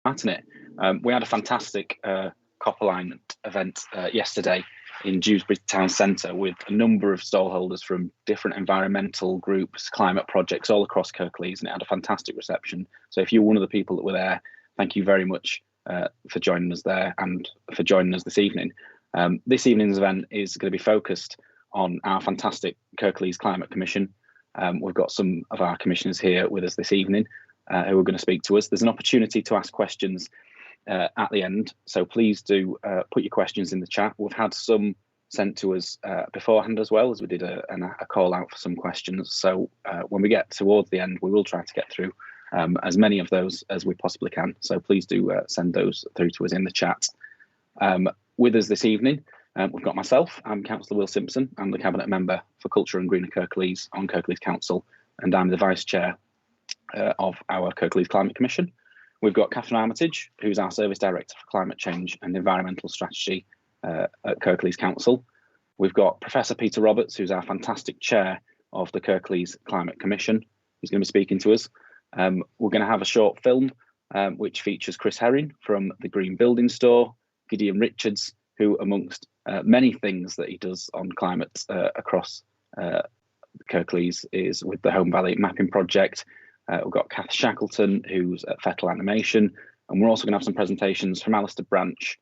starting it. We had a fantastic COP alignment event yesterday in Dewsbury Town Centre with a number of stallholders from different environmental groups, climate projects all across Kirklees, and it had a fantastic reception. So if you're one of the people that were there, thank you very much for joining us there and for joining us this evening. This evening's event is going to be focused on our fantastic Kirklees Climate Commission. We've got some of our commissioners here with us this evening who are going to speak to us. There's an opportunity to ask questions at the end, so please do put your questions in the chat. We've had some sent to us beforehand as well, as we did a call out for some questions. So when we get towards the end, we will try to get through as many of those as we possibly can. So please do send those through to us in the chat. With us this evening, we've got myself. I'm Councillor Will Simpson. I'm the Cabinet Member for Culture and Greener Kirklees on Kirklees Council, and I'm the Vice Chair of our Kirklees Climate Commission. We've got Catherine Armitage, who's our Service Director for Climate Change and Environmental Strategy at Kirklees Council. We've got Professor Peter Roberts, who's our fantastic Chair of the Kirklees Climate Commission. He's going to be speaking to us. We're going to have a short film which features Chris Herring from the Green Building Store, Gideon Richards, who amongst many things that he does on climate across Kirklees is with the Home Valley Mapping Project. We've got Kath Shackleton, who's at Fettle Animation, and we're also going to have some presentations from Alistair Branch,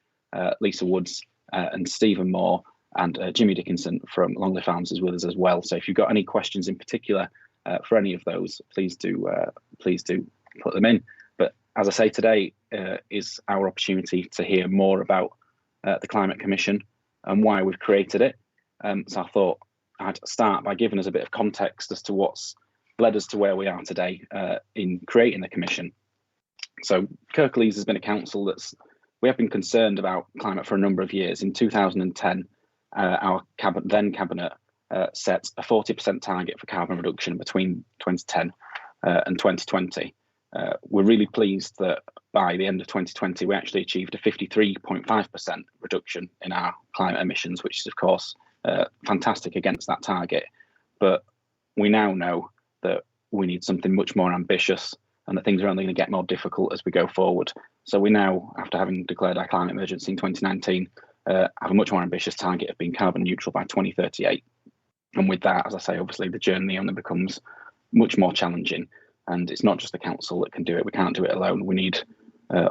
Lisa Woods, and Stephen Moore, and Jimmy Dickinson from Longley Farms is with us as well. So if you've got any questions in particular for any of those, please do put them in. But as I say, today is our opportunity to hear more about the Climate Commission and why we've created it. So I thought I'd start by giving us a bit of context as to what's led us to where we are today in creating the commission. So Kirklees has been a council we have been concerned about climate for a number of years. In 2010, our then cabinet set a 40% target for carbon reduction between 2010 and 2020. We're really pleased that by the end of 2020, we actually achieved a 53.5% reduction in our climate emissions, which is of course fantastic against that target. But we now know that we need something much more ambitious and that things are only going to get more difficult as we go forward. So we now, after having declared our climate emergency in 2019, have a much more ambitious target of being carbon neutral by 2038. And with that, as I say, obviously the journey only becomes much more challenging. And it's not just the council that can do it. We can't do it alone. We need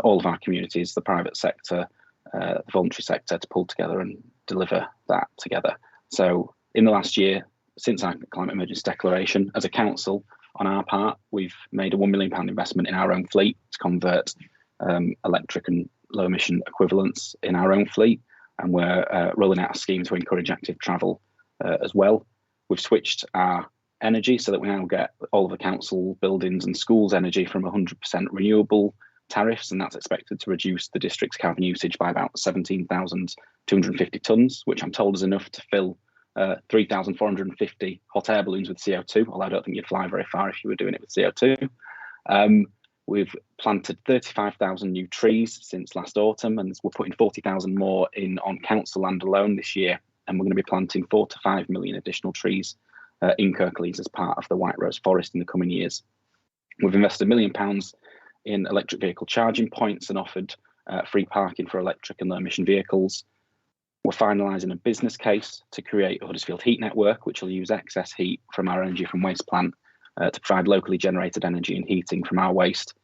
all of our communities, the private sector, the voluntary sector to pull together and deliver that together. So in the last year, since our climate emergency declaration, as a council, on our part, we've made a £1 million investment in our own fleet to convert electric and low emission equivalents in our own fleet. And we're rolling out a scheme to encourage active travel as well. We've switched our energy so that we now get all of the council buildings and schools energy from 100% renewable tariffs, and that's expected to reduce the district's carbon usage by about 17,250 tonnes, which I'm told is enough to fill 3,450 hot air balloons with CO2, although I don't think you'd fly very far if you were doing it with CO2. We've planted 35,000 new trees since last autumn, and we're putting 40,000 more in on council land alone this year, and we're going to be planting 4 to 5 million additional trees in Kirklees as part of the White Rose Forest in the coming years. We've invested £1 million in electric vehicle charging points and offered free parking for electric and low emission vehicles. We're finalising a business case to create a Huddersfield heat network, which will use excess heat from our energy from waste plant to provide locally generated energy and heating from our waste.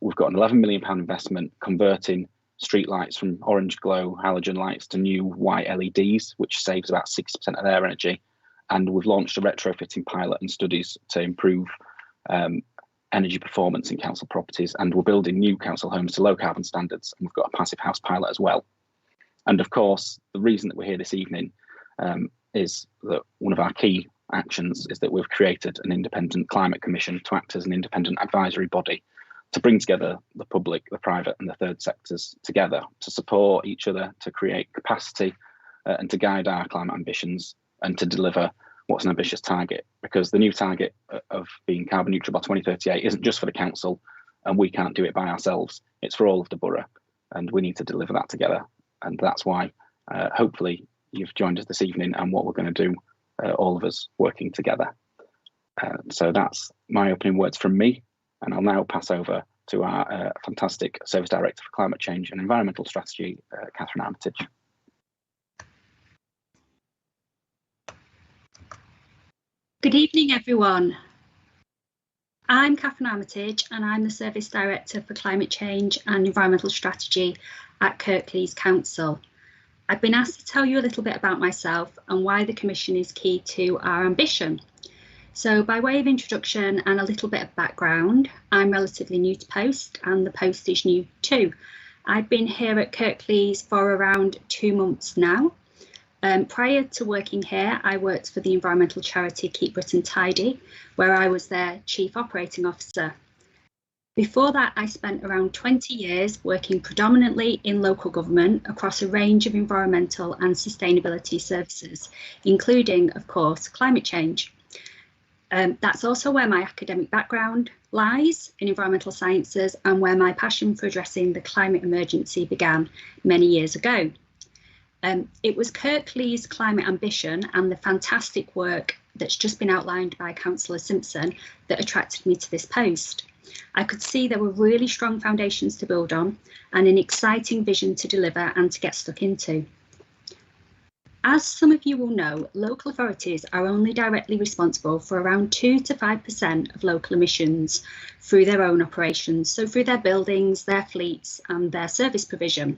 We've got an £11 million investment converting street lights from orange glow halogen lights to new white LEDs, which saves about 60% of their energy. And we've launched a retrofitting pilot and studies to improve energy performance in council properties. And we're building new council homes to low carbon standards. And we've got a passive house pilot as well. And of course, the reason that we're here this evening is that one of our key actions is that we've created an independent climate commission to act as an independent advisory body to bring together the public, the private and the third sectors together to support each other, to create capacity and to guide our climate ambitions and to deliver what's an ambitious target. Because the new target of being carbon neutral by 2038 isn't just for the council, and we can't do it by ourselves. It's for all of the borough, and we need to deliver that together. And that's why hopefully you've joined us this evening and what we're going to do, all of us working together. So that's my opening words from me, and I'll now pass over to our fantastic Service Director for Climate Change and Environmental Strategy, Catherine Armitage. Good evening, everyone. I'm Catherine Armitage and I'm the Service Director for Climate Change and Environmental Strategy at Kirklees Council. I've been asked to tell you a little bit about myself and why the Commission is key to our ambition. So by way of introduction and a little bit of background, I'm relatively new to post and the post is new too. I've been here at Kirklees for around 2 months now. Prior to working here, I worked for the environmental charity Keep Britain Tidy, where I was their Chief Operating Officer. Before that, I spent around 20 years working predominantly in local government across a range of environmental and sustainability services, including, of course, climate change. That's also where my academic background lies in environmental sciences and where my passion for addressing the climate emergency began many years ago. It was Kirklees' climate ambition and the fantastic work that's just been outlined by Councillor Simpson that attracted me to this post. I could see there were really strong foundations to build on and an exciting vision to deliver and to get stuck into. As some of you will know, local authorities are only directly responsible for around 2 to 5% of local emissions through their own operations, so through their buildings, their fleets and their service provision.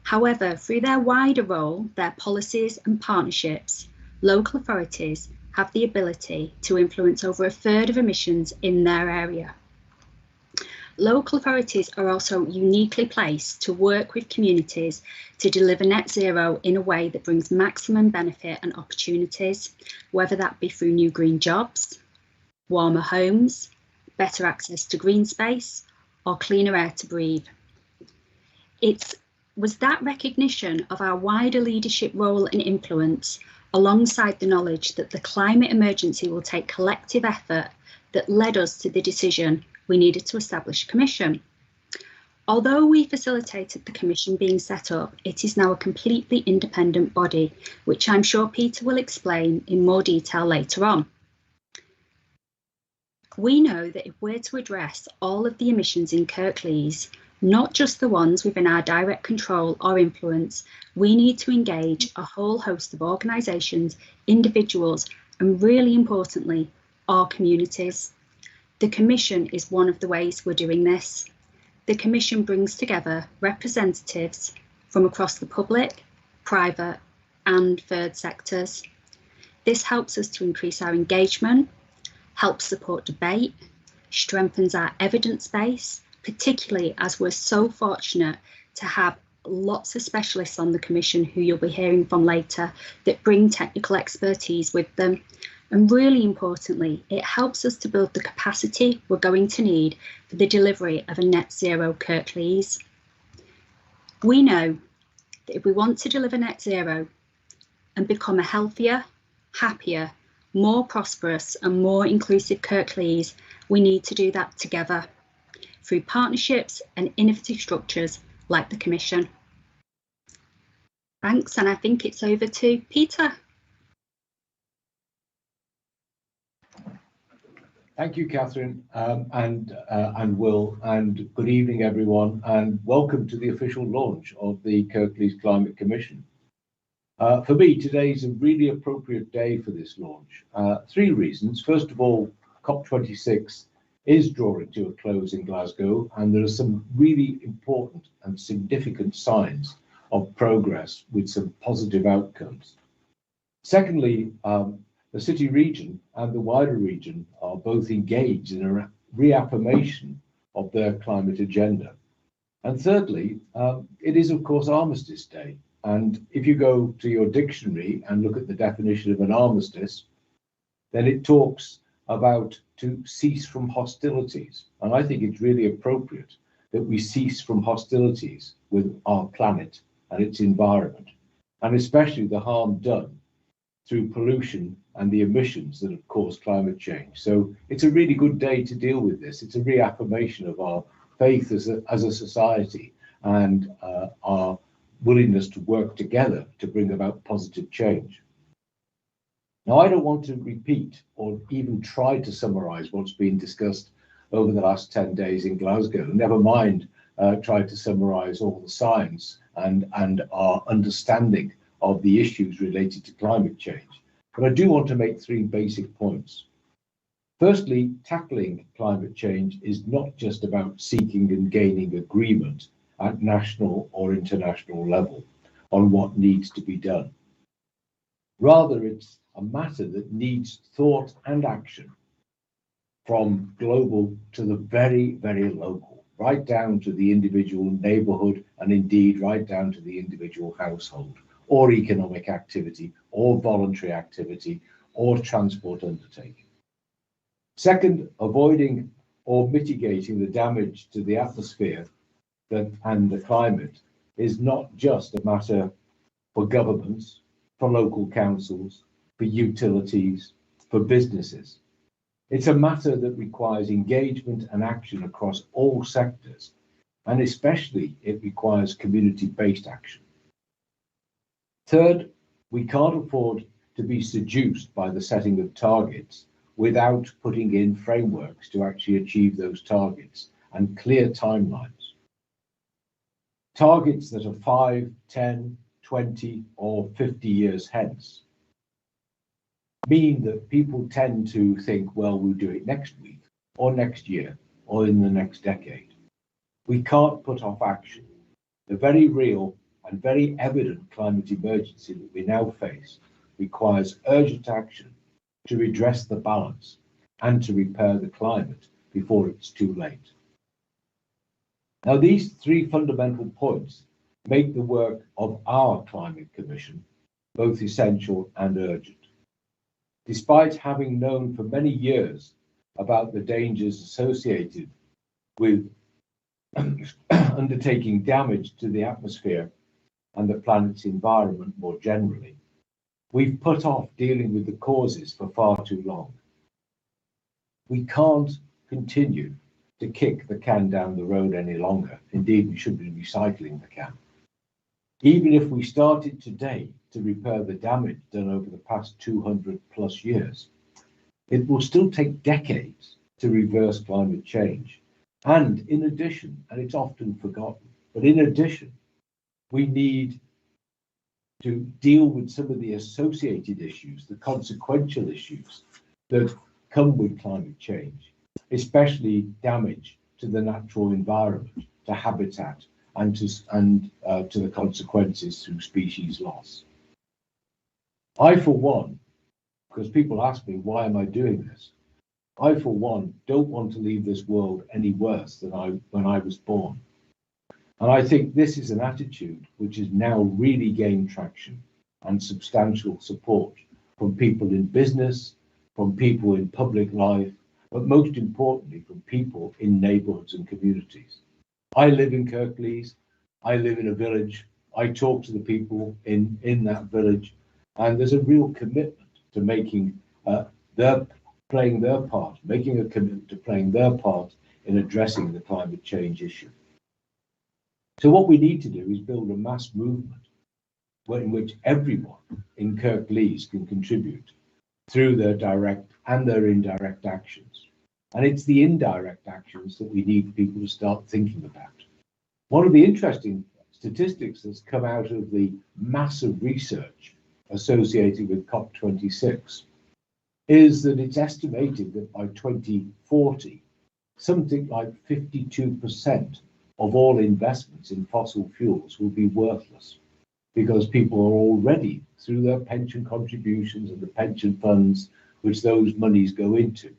However, through their wider role, their policies and partnerships, local authorities have the ability to influence over 1/3 of emissions in their area. Local authorities are also uniquely placed to work with communities to deliver net zero in a way that brings maximum benefit and opportunities, whether that be through new green jobs, warmer homes, better access to green space, or cleaner air to breathe. It was that recognition of our wider leadership role and influence, alongside the knowledge that the climate emergency will take collective effort, that led us to the decision we needed to establish a commission. Although we facilitated the commission being set up, it is now a completely independent body, which I'm sure Peter will explain in more detail later on. We know that if we're to address all of the emissions in Kirklees, not just the ones within our direct control or influence, we need to engage a whole host of organisations, individuals, and really importantly, our communities. The Commission is one of the ways we're doing this. The Commission brings together representatives from across the public, private, and third sectors. This helps us to increase our engagement, helps support debate, strengthens our evidence base, particularly as we're so fortunate to have lots of specialists on the Commission who you'll be hearing from later that bring technical expertise with them. And really importantly, it helps us to build the capacity we're going to need for the delivery of a net zero Kirklees. We know that if we want to deliver net zero and become a healthier, happier, more prosperous and more inclusive Kirklees, we need to do that together through partnerships and innovative structures like the Commission. Thanks, and I think it's over to Peter. Thank you, Catherine, and Will, and good evening, everyone, and welcome to the official launch of the Kirklees Climate Commission. For me, today is a really appropriate day for this launch. 3 reasons. First of all, COP26 is drawing to a close in Glasgow, and there are some really important and significant signs of progress with some positive outcomes. Secondly, the city region and the wider region are both engaged in a reaffirmation of their climate agenda. And thirdly, it is of course Armistice Day. And if you go to your dictionary and look at the definition of an armistice, then it talks about to cease from hostilities. And I think it's really appropriate that we cease from hostilities with our planet and its environment, and especially the harm done through pollution and the emissions that have caused climate change. So it's a really good day to deal with this. It's a reaffirmation of our faith as a society and our willingness to work together to bring about positive change. Now, I don't want to repeat or even try to summarize what's been discussed over the last 10 days in Glasgow. Never mind try to summarise all the science and our understanding of the issues related to climate change. But I do want to make three basic points. Firstly, tackling climate change is not just about seeking and gaining agreement at national or international level on what needs to be done. Rather, it's a matter that needs thought and action from global to the very, very local, right down to the individual neighbourhood and indeed right down to the individual household or economic activity or voluntary activity or transport undertaking. Second, avoiding or mitigating the damage to the atmosphere and the climate is not just a matter for governments, for local councils, for utilities, for businesses. It's a matter that requires engagement and action across all sectors, and especially it requires community-based action. Third, we can't afford to be seduced by the setting of targets without putting in frameworks to actually achieve those targets and clear timelines. Targets that are 5, 10, 20 or 50 years hence mean that people tend to think, well, we'll do it next week or next year or in the next decade. We can't put off action. The very real and very evident climate emergency that we now face requires urgent action to redress the balance and to repair the climate before it's too late. Now, these three fundamental points make the work of our Climate Commission both essential and urgent. Despite having known for many years about the dangers associated with undertaking damage to the atmosphere and the planet's environment more generally, we've put off dealing with the causes for far too long. We can't continue to kick the can down the road any longer. Indeed, we should be recycling the can. Even if we started today to repair the damage done over the past 200 plus years, it will still take decades to reverse climate change. And in addition, and it's often forgotten, but in addition, we need to deal with some of the associated issues, the consequential issues that come with climate change, especially damage to the natural environment, to habitat, and to the consequences through species loss. I, for one, because people ask me, why am I doing this? I, for one, don't want to leave this world any worse than when I was born. And I think this is an attitude which has now really gained traction and substantial support from people in business, from people in public life, but most importantly, from people in neighbourhoods and communities. I live in Kirklees, I live in a village, I talk to the people in that village, and there's a real commitment to making playing their part, making a commitment to playing their part in addressing the climate change issue. So what we need to do is build a mass movement in which everyone in Kirklees can contribute through their direct and their indirect actions. And it's the indirect actions that we need people to start thinking about. One of the interesting statistics that's come out of the massive research associated with COP26 is that it's estimated that by 2040, something like 52% of all investments in fossil fuels will be worthless because people are already, through their pension contributions and the pension funds which those monies go into,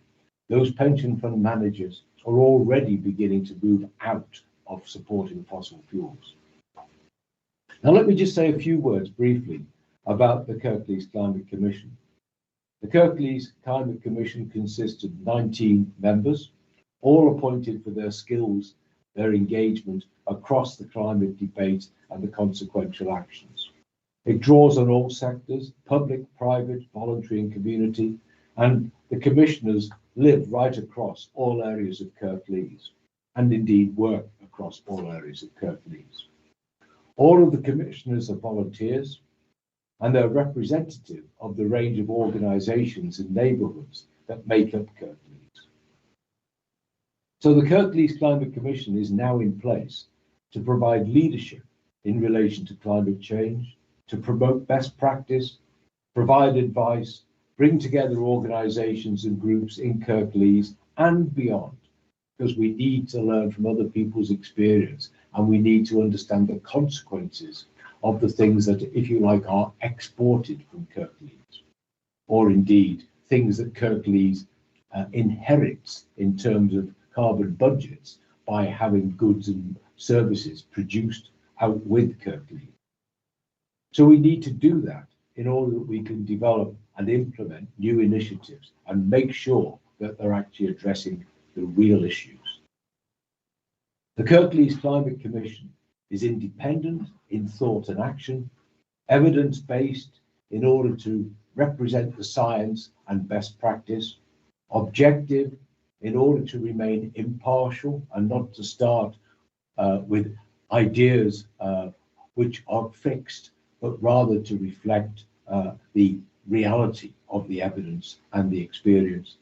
those pension fund managers are already beginning to move out of supporting fossil fuels. Now, let me just say a few words briefly about the Kirklees Climate Commission. The Kirklees Climate Commission consists of 19 members, all appointed for their skills, their engagement across the climate debate and the consequential actions. It draws on all sectors, public, private, voluntary and community, and the commissioners live right across all areas of Kirklees and indeed work across all areas of Kirklees. All of the commissioners are volunteers and they're representative of the range of organisations and neighbourhoods that make up Kirklees. So the Kirklees Climate Commission is now in place to provide leadership in relation to climate change, to promote best practice, provide advice, bring together organisations and groups in Kirklees and beyond, because we need to learn from other people's experience and we need to understand the consequences of the things that, if you like, are exported from Kirklees, or indeed things that Kirklees inherits in terms of carbon budgets by having goods and services produced out with Kirklees. So we need to do that in order that we can develop and implement new initiatives and make sure that they're actually addressing the real issues. The Kirklees Climate Commission is independent in thought and action, evidence-based in order to represent the science and best practice, objective in order to remain impartial and not to start with ideas which are fixed, but rather to reflect the reality of the evidence and the experience.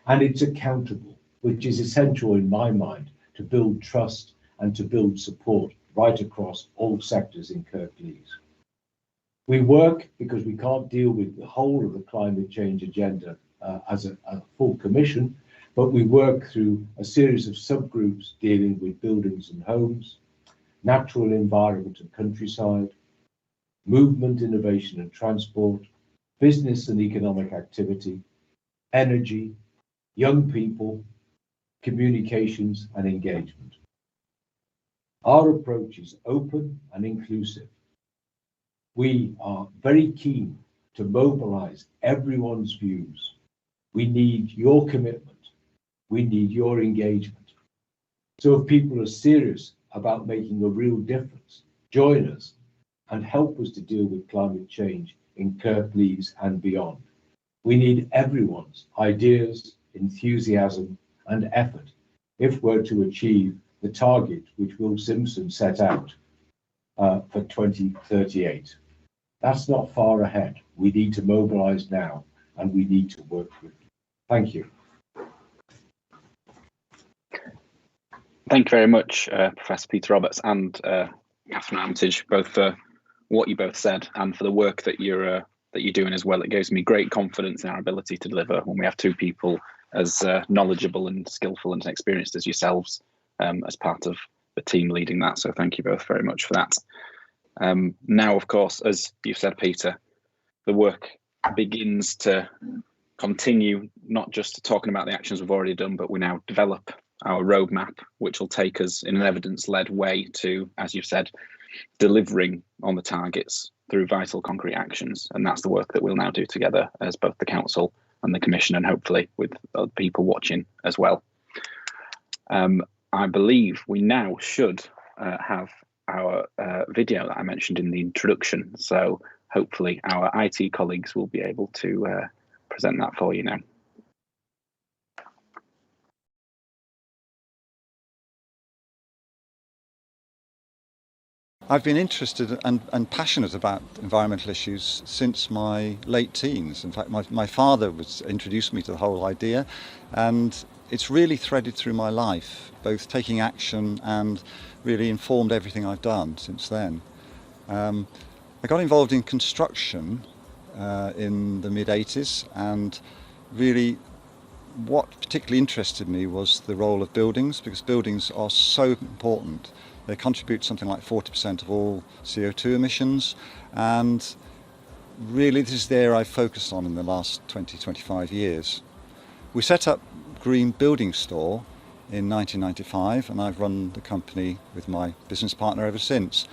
And it's accountable, which is essential in my mind to build trust and to build support right across all sectors in Kirklees. We work because we can't deal with the whole of the climate change agenda as a full commission, but we work through a series of subgroups dealing with buildings and homes, natural environment and countryside, movement, innovation and transport, business and economic activity, energy, young people, communications and engagement. Our approach is open and inclusive. We are very keen to mobilize everyone's views. We need your commitment. We need your engagement. So if people are serious about making a real difference, join us and help us to deal with climate change in Kirklees and beyond. We need everyone's ideas, enthusiasm and effort if we're to achieve the target which Will Simpson set out for 2038. That's not far ahead. We need to mobilize now and we need to work with it. Thank you. Thank you very much, Professor Peter Roberts and Catherine Armitage, both for what you both said and for the work that you're doing as well. It gives me great confidence in our ability to deliver when we have two people as knowledgeable and skillful and experienced as yourselves as part of the team leading that. So thank you both very much for that. Now, of course, as you've said, Peter, the work begins to continue, not just talking about the actions we've already done, but we now develop our roadmap, which will take us in an evidence-led way to, as you've said, delivering on the targets through vital concrete actions. And that's the work that we'll now do together as both the council and the commission, and hopefully with other people watching as well. I believe we now should have our video that I mentioned in the introduction. So hopefully our IT colleagues will be able to present that for you now. I've been interested and passionate about environmental issues since my late teens. In fact, my father introduced me to the whole idea, and it's really threaded through my life, both taking action and really informed everything I've done since then. I got involved in construction in the mid-80s, and really what particularly interested me was the role of buildings, because buildings are so important. They contribute something like 40% of all CO2 emissions, and really this is the area I've focused on in the last 20-25 years. We set up Green Building Store in 1995, and I've run the company with my business partner ever since.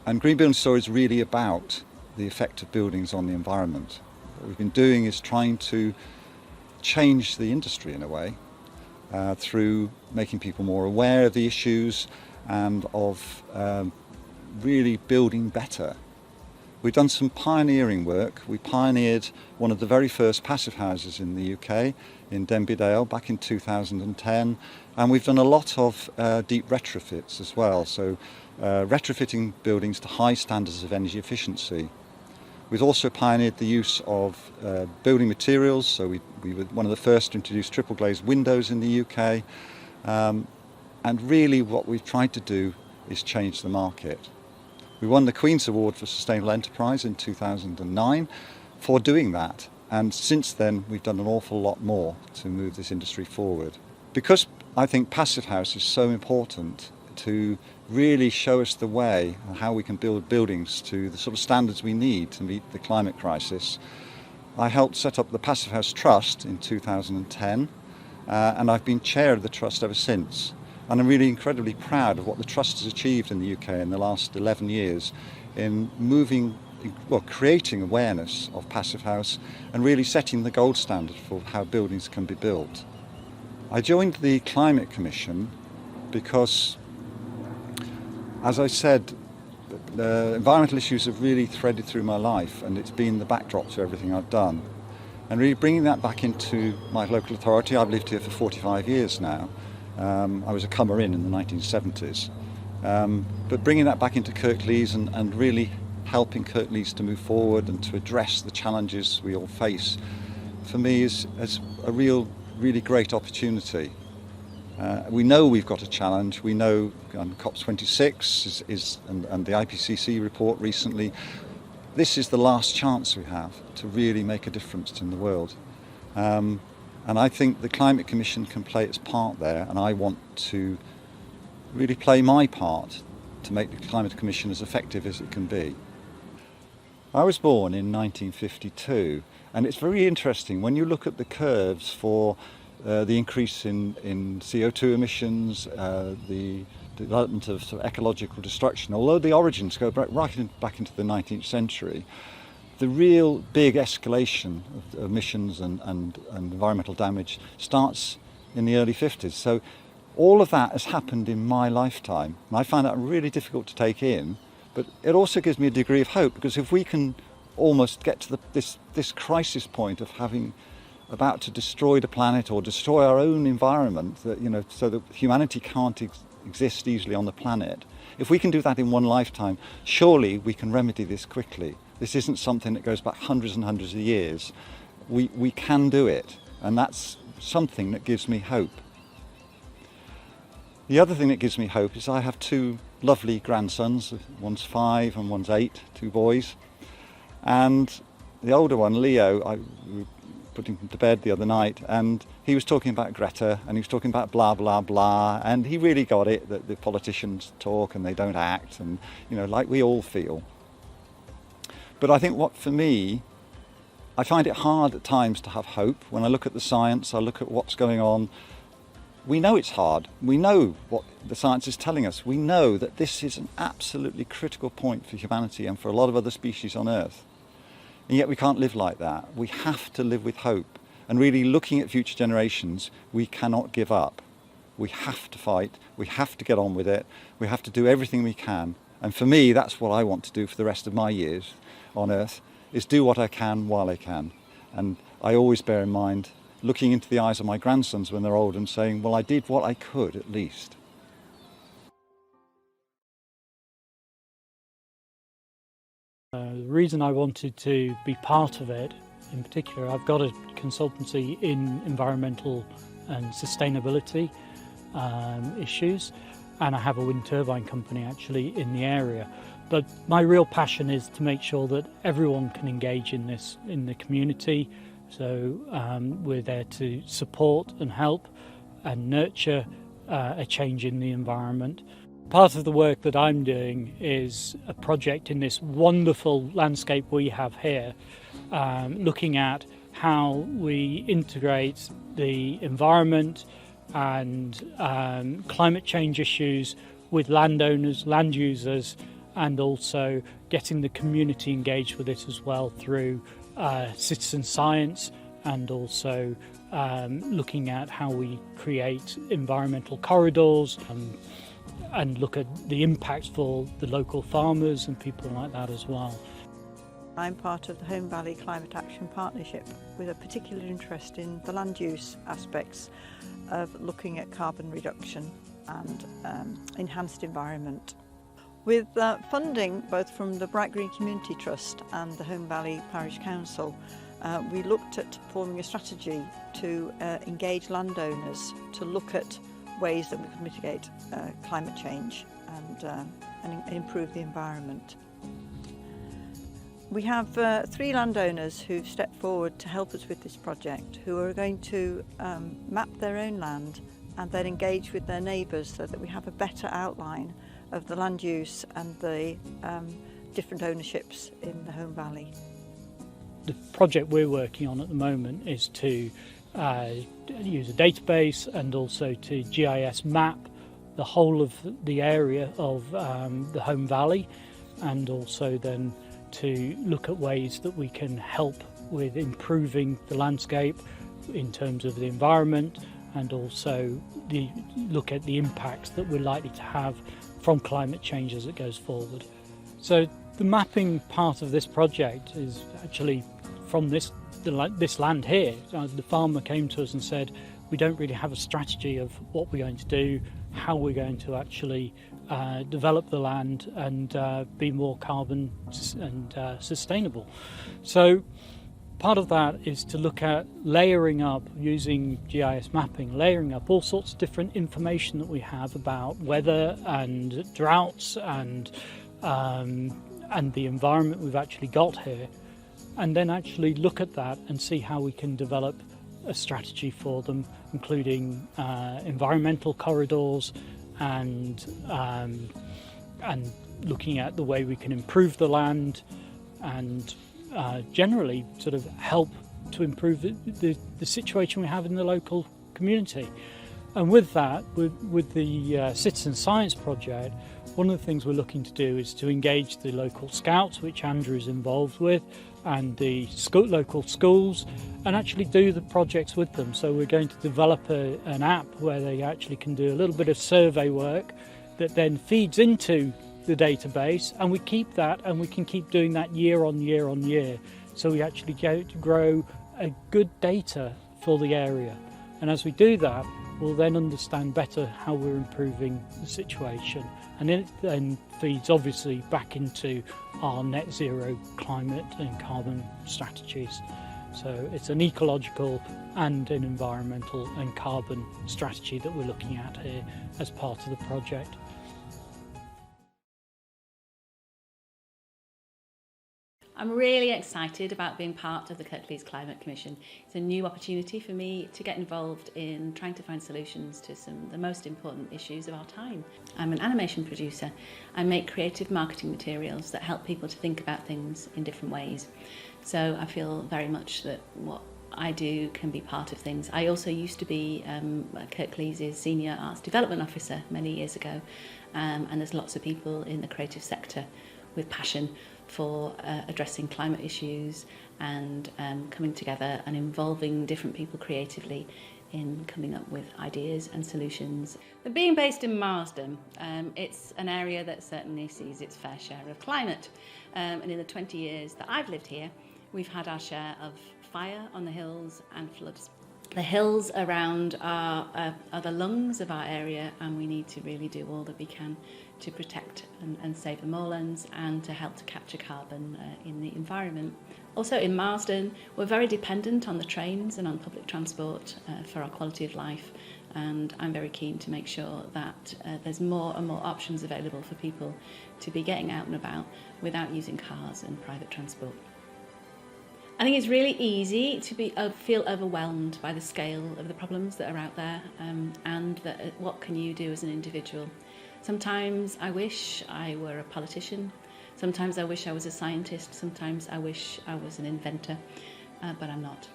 And Green Building Store is really about the effect of buildings on the environment. What we've been doing is trying to change the industry in a way through making people more aware of the issues and of really building better. We've done some pioneering work. We pioneered one of the very first passive houses in the UK in Denbydale back in 2010, and we've done a lot of deep retrofits as well, so retrofitting buildings to high standards of energy efficiency. We've also pioneered the use of building materials, so we were one of the first to introduce triple glazed windows in the UK. And really what we've tried to do is change the market. We won the Queen's Award for Sustainable Enterprise in 2009 for doing that. And since then, we've done an awful lot more to move this industry forward. Because I think Passive House is so important to really show us the way on how we can build buildings to the sort of standards we need to meet the climate crisis, I helped set up the Passive House Trust in 2010, and I've been chair of the Trust ever since. And I'm really incredibly proud of what the Trust has achieved in the UK in the last 11 years in creating awareness of Passive House and really setting the gold standard for how buildings can be built. I joined the Climate Commission because, as I said, the environmental issues have really threaded through my life, and it's been the backdrop to everything I've done. And really bringing that back into my local authority, I've lived here for 45 years now. I was a comer in the 1970s. But bringing that back into Kirklees and really helping Kirklees to move forward and to address the challenges we all face, for me is a really great opportunity. We know we've got a challenge. We know COP26 and the IPCC report recently, this is the last chance we have to really make a difference in the world. And I think the Climate Commission can play its part there, and I want to really play my part to make the Climate Commission as effective as it can be. I was born in 1952, and it's very interesting when you look at the curves for the increase in CO2 emissions, the development of sort of ecological destruction. Although the origins go right back into the 19th century, the real big escalation of emissions and environmental damage starts in the early 50s. So all of that has happened in my lifetime, and I find that really difficult to take in, but it also gives me a degree of hope, because if we can almost get to this crisis point of about to destroy the planet or destroy our own environment, so that humanity can't exist easily on the planet, if we can do that in one lifetime, surely we can remedy this quickly. This isn't something that goes back hundreds and hundreds of years. We can do it, and that's something that gives me hope. The other thing that gives me hope is I have two lovely grandsons. One's 5 and one's 8, 2 boys. And the older one, Leo, we were putting him to bed the other night, and he was talking about Greta, and he was talking about blah, blah, blah, and he really got it, that the politicians talk and they don't act, and, like we all feel. But I think for me, I find it hard at times to have hope. When I look at the science, I look at what's going on. We know it's hard. We know what the science is telling us. We know that this is an absolutely critical point for humanity and for a lot of other species on Earth. And yet we can't live like that. We have to live with hope. And really looking at future generations, we cannot give up. We have to fight. We have to get on with it. We have to do everything we can. And for me, that's what I want to do for the rest of my years on Earth, is do what I can while I can. And I always bear in mind looking into the eyes of my grandsons when they're old and saying, well, I did what I could at least. The reason I wanted to be part of it, in particular, I've got a consultancy in environmental and sustainability issues, and I have a wind turbine company actually in the area. But my real passion is to make sure that everyone can engage in this in the community. So we're there to support and help and nurture a change in the environment. Part of the work that I'm doing is a project in this wonderful landscape we have here, looking at how we integrate the environment and climate change issues with landowners, land users, and also getting the community engaged with it as well through citizen science, and also looking at how we create environmental corridors and look at the impact for the local farmers and people like that as well. I'm part of the Home Valley Climate Action Partnership with a particular interest in the land use aspects of looking at carbon reduction and enhanced environment. With funding both from the Bright Green Community Trust and the Home Valley Parish Council, we looked at forming a strategy to engage landowners to look at ways that we could mitigate climate change and improve the environment. We have 3 landowners who've stepped forward to help us with this project, who are going to map their own land and then engage with their neighbours so that we have a better outline of the land use and the different ownerships in the Home Valley. The project we're working on at the moment is to use a database and also to GIS map the whole of the area of the Home Valley, and also then to look at ways that we can help with improving the landscape in terms of the environment, and also look at the impacts that we're likely to have from climate change as it goes forward. So the mapping part of this project is actually from this land here. The farmer came to us and said, we don't really have a strategy of what we're going to do, how we're going to actually develop the land and be more carbon and sustainable. So part of that is to look at layering up, using GIS mapping, layering up all sorts of different information that we have about weather and droughts and the environment we've actually got here, and then actually look at that and see how we can develop a strategy for them, including environmental corridors and looking at the way we can improve the land and generally sort of help to improve the situation we have in the local community. And with that, with the Citizen Science Project, one of the things we're looking to do is to engage the local scouts, which Andrew is involved with, and the local schools, and actually do the projects with them. So we're going to develop an app where they actually can do a little bit of survey work that then feeds into the database, and we keep that, and we can keep doing that year on year on year. So we actually get to grow a good data for the area. And as we do that, we'll then understand better how we're improving the situation. And it then feeds obviously back into our net zero climate and carbon strategies. So it's an ecological and an environmental and carbon strategy that we're looking at here as part of the project. I'm really excited about being part of the Kirklees Climate Commission. It's a new opportunity for me to get involved in trying to find solutions to some of the most important issues of our time. I'm an animation producer. I make creative marketing materials that help people to think about things in different ways. So I feel very much that what I do can be part of things. I also used to be Kirklees' Senior Arts Development Officer many years ago, and there's lots of people in the creative sector with passion for addressing climate issues and coming together and involving different people creatively in coming up with ideas and solutions. But being based in Marsden, it's an area that certainly sees its fair share of climate. And in the 20 years that I've lived here, we've had our share of fire on the hills and floods. The hills around are the lungs of our area, and we need to really do all that we can to protect and save the moorlands and to help to capture carbon in the environment. Also in Marsden, we're very dependent on the trains and on public transport for our quality of life, and I'm very keen to make sure that there's more and more options available for people to be getting out and about without using cars and private transport. I think it's really easy to feel overwhelmed by the scale of the problems that are out there, and what can you do as an individual. Sometimes I wish I were a politician, sometimes I wish I was a scientist, sometimes I wish I was an inventor, but I'm not.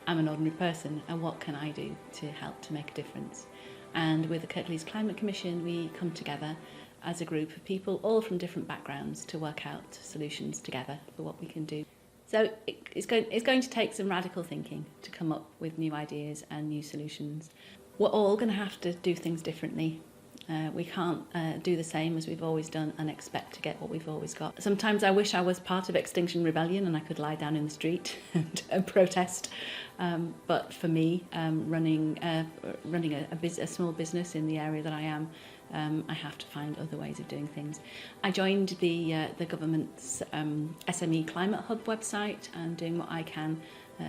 I'm an ordinary person, and what can I do to help to make a difference? And with the Kirklees Climate Commission, we come together as a group of people, all from different backgrounds, to work out solutions together for what we can do. So it's going to take some radical thinking to come up with new ideas and new solutions. We're all going to have to do things differently. We can't do the same as we've always done and expect to get what we've always got. Sometimes I wish I was part of Extinction Rebellion and I could lie down in the street and protest. But for me, running a small business in the area that I am, I have to find other ways of doing things. I joined the government's SME Climate Hub website and doing what I can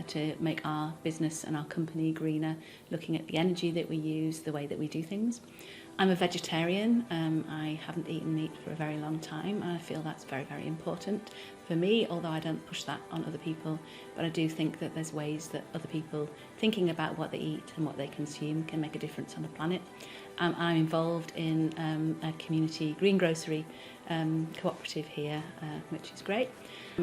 to make our business and our company greener, looking at the energy that we use, the way that we do things. I'm a vegetarian. I haven't eaten meat for a very long time, and I feel that's very, very important for me, although I don't push that on other people. But I do think that there's ways that other people thinking about what they eat and what they consume can make a difference on the planet. I'm involved in a community greengrocery cooperative here, which is great.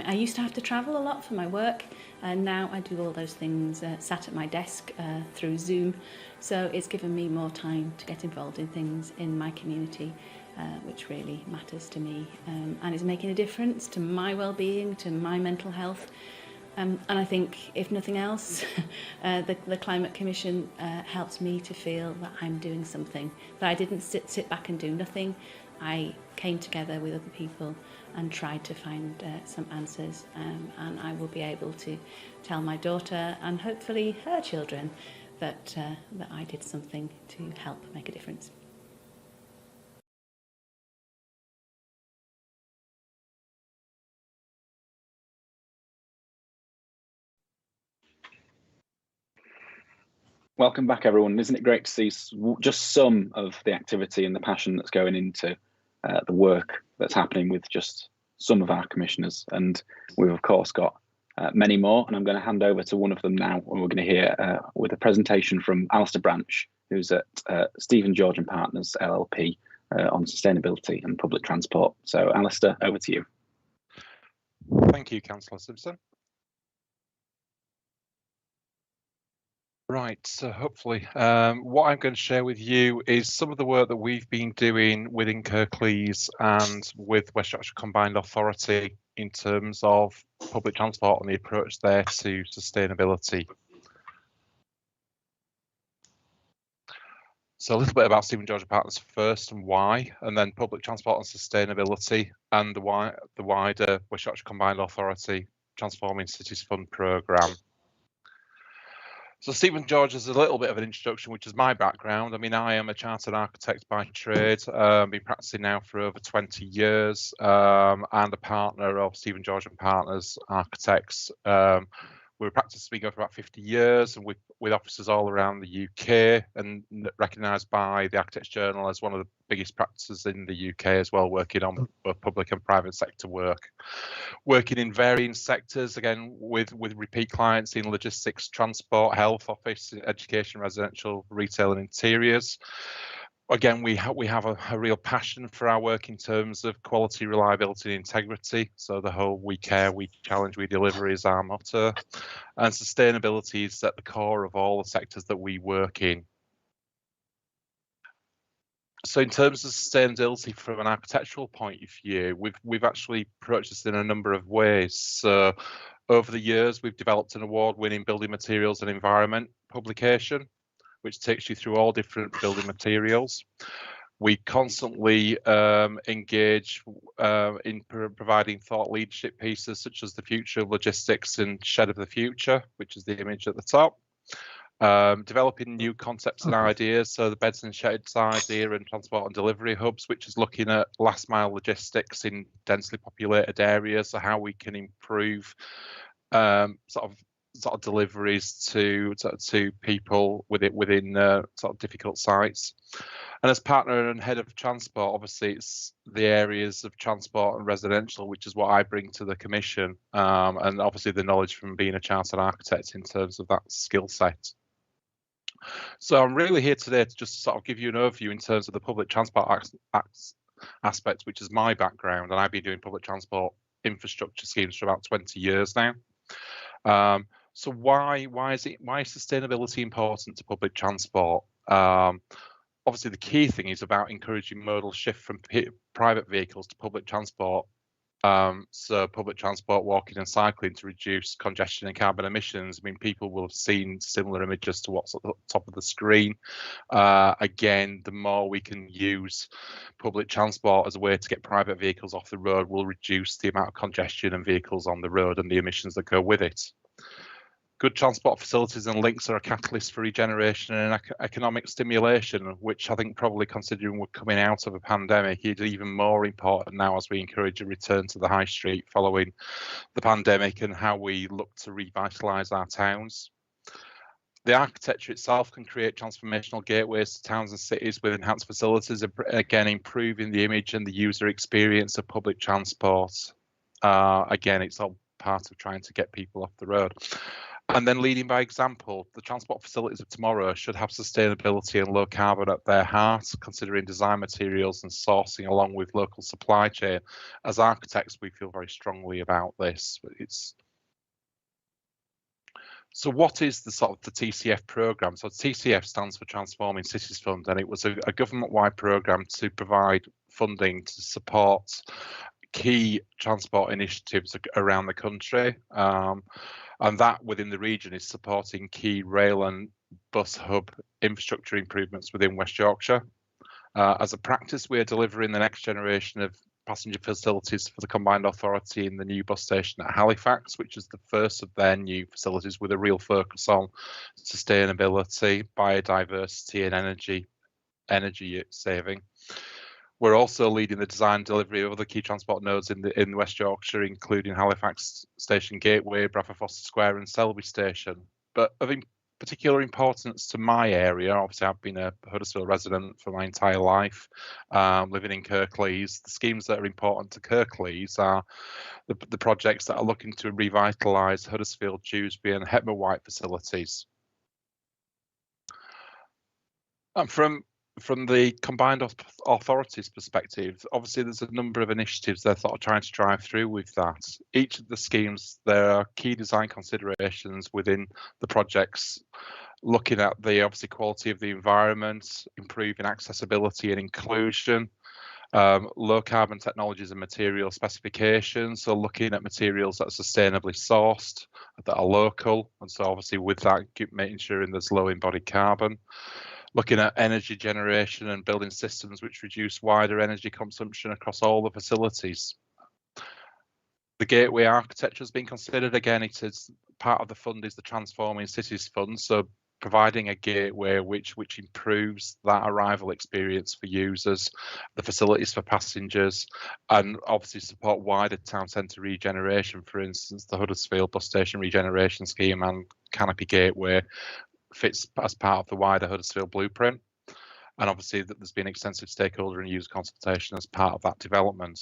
I used to have to travel a lot for my work, and now I do all those things sat at my desk through Zoom. So it's given me more time to get involved in things in my community, which really matters to me, and is making a difference to my well-being, to my mental health. And I think, if nothing else, the Climate Commission helps me to feel that I'm doing something, that I didn't sit back and do nothing. I came together with other people and tried to find some answers, and I will be able to tell my daughter and hopefully her children that I did something to help make a difference. Welcome back, everyone. Isn't it great to see just some of the activity and the passion that's going into the work that's happening with just some of our commissioners? And we've, of course, got many more, and I'm going to hand over to one of them now, and we're going to hear with a presentation from Alistair Branch, who's at Stephen George and Partners LLP on sustainability and public transport. So, Alistair, over to you. Thank you, Councillor Simpson. Right, so hopefully what I'm going to share with you is some of the work that we've been doing within Kirklees and with West Yorkshire Combined Authority in terms of public transport and the approach there to sustainability. So a little bit about Stephen George Partners first and why, and then public transport and sustainability and the wider West Yorkshire Combined Authority Transforming Cities Fund programme. So Stephen George is a little bit of an introduction, which is my background. I mean, I am a chartered architect by trade, been practicing now for over 20 years, and a partner of Stephen George and Partners Architects. We're practicing for about 50 years, and with offices all around the UK, and recognised by the Architects Journal as one of the biggest practices in the UK as well, working on both public and private sector work. Working in varying sectors, again, with repeat clients in logistics, transport, health, office, education, residential, retail and interiors. Again, we have a real passion for our work in terms of quality, reliability and integrity. So the whole we care, we challenge, we deliver is our motto. And sustainability is at the core of all the sectors that we work in. So in terms of sustainability from an architectural point of view, we've actually approached this in a number of ways. So over the years, we've developed an award-winning building materials and environment publication, which takes you through all different building materials. We constantly engage in providing thought leadership pieces such as the future of logistics and shed of the future, which is the image at the top. Developing new concepts and ideas, so the beds and sheds idea and transport and delivery hubs, which is looking at last mile logistics in densely populated areas, so how we can improve sort of deliveries to people within sort of difficult sites. And as partner and head of transport, obviously it's the areas of transport and residential, which is what I bring to the commission, and obviously the knowledge from being a chartered architect in terms of that skill set. So I'm really here today to just sort of give you an overview in terms of the public transport aspect, which is my background, and I've been doing public transport infrastructure schemes for about 20 years now. So why is sustainability important to public transport? Obviously, the key thing is about encouraging modal shift from private vehicles to public transport. So public transport, walking and cycling to reduce congestion and carbon emissions. I mean, people will have seen similar images to what's at the top of the screen. Again, the more we can use public transport as a way to get private vehicles off the road will reduce the amount of congestion and vehicles on the road and the emissions that go with it. Good transport facilities and links are a catalyst for regeneration and economic stimulation, which I think probably considering we're coming out of a pandemic is even more important now as we encourage a return to the high street following the pandemic and how we look to revitalise our towns. The architecture itself can create transformational gateways to towns and cities with enhanced facilities, again improving the image and the user experience of public transport. Again, it's all part of trying to get people off the road. And then leading by example, the transport facilities of tomorrow should have sustainability and low carbon at their heart, considering design materials and sourcing along with local supply chain. As architects, we feel very strongly about this. So what is the sort of the TCF program? So TCF stands for Transforming Cities Fund, and it was a government-wide program to provide funding to support key transport initiatives around the country. And that within the region is supporting key rail and bus hub infrastructure improvements within West Yorkshire. As a practice, we are delivering the next generation of passenger facilities for the Combined Authority in the new bus station at Halifax, which is the first of their new facilities with a real focus on sustainability, biodiversity and energy saving. We're also leading the design delivery of other key transport nodes in West Yorkshire, including Halifax Station Gateway, Bradford Foster Square and Selby Station. But of particular importance to my area, obviously I've been a Huddersfield resident for my entire life, living in Kirklees. The schemes that are important to Kirklees are the projects that are looking to revitalise Huddersfield, Dewsbury and Hetmore White facilities. And from the Combined Authorities perspective, obviously there's a number of initiatives they're sort of trying to drive through with that. Each of the schemes, there are key design considerations within the projects, looking at the obviously quality of the environment, improving accessibility and inclusion, low carbon technologies and material specifications, so looking at materials that are sustainably sourced, that are local, and so obviously with that making sure there's low embodied carbon. Looking at energy generation and building systems which reduce wider energy consumption across all the facilities. The gateway architecture has been considered. Again, it is part of the fund is the Transforming Cities Fund, so providing a gateway which improves that arrival experience for users, the facilities for passengers, and obviously support wider town centre regeneration. For instance, the Huddersfield bus station regeneration scheme and Canopy Gateway fits as part of the wider Huddersfield blueprint, and obviously that there's been extensive stakeholder and user consultation as part of that development.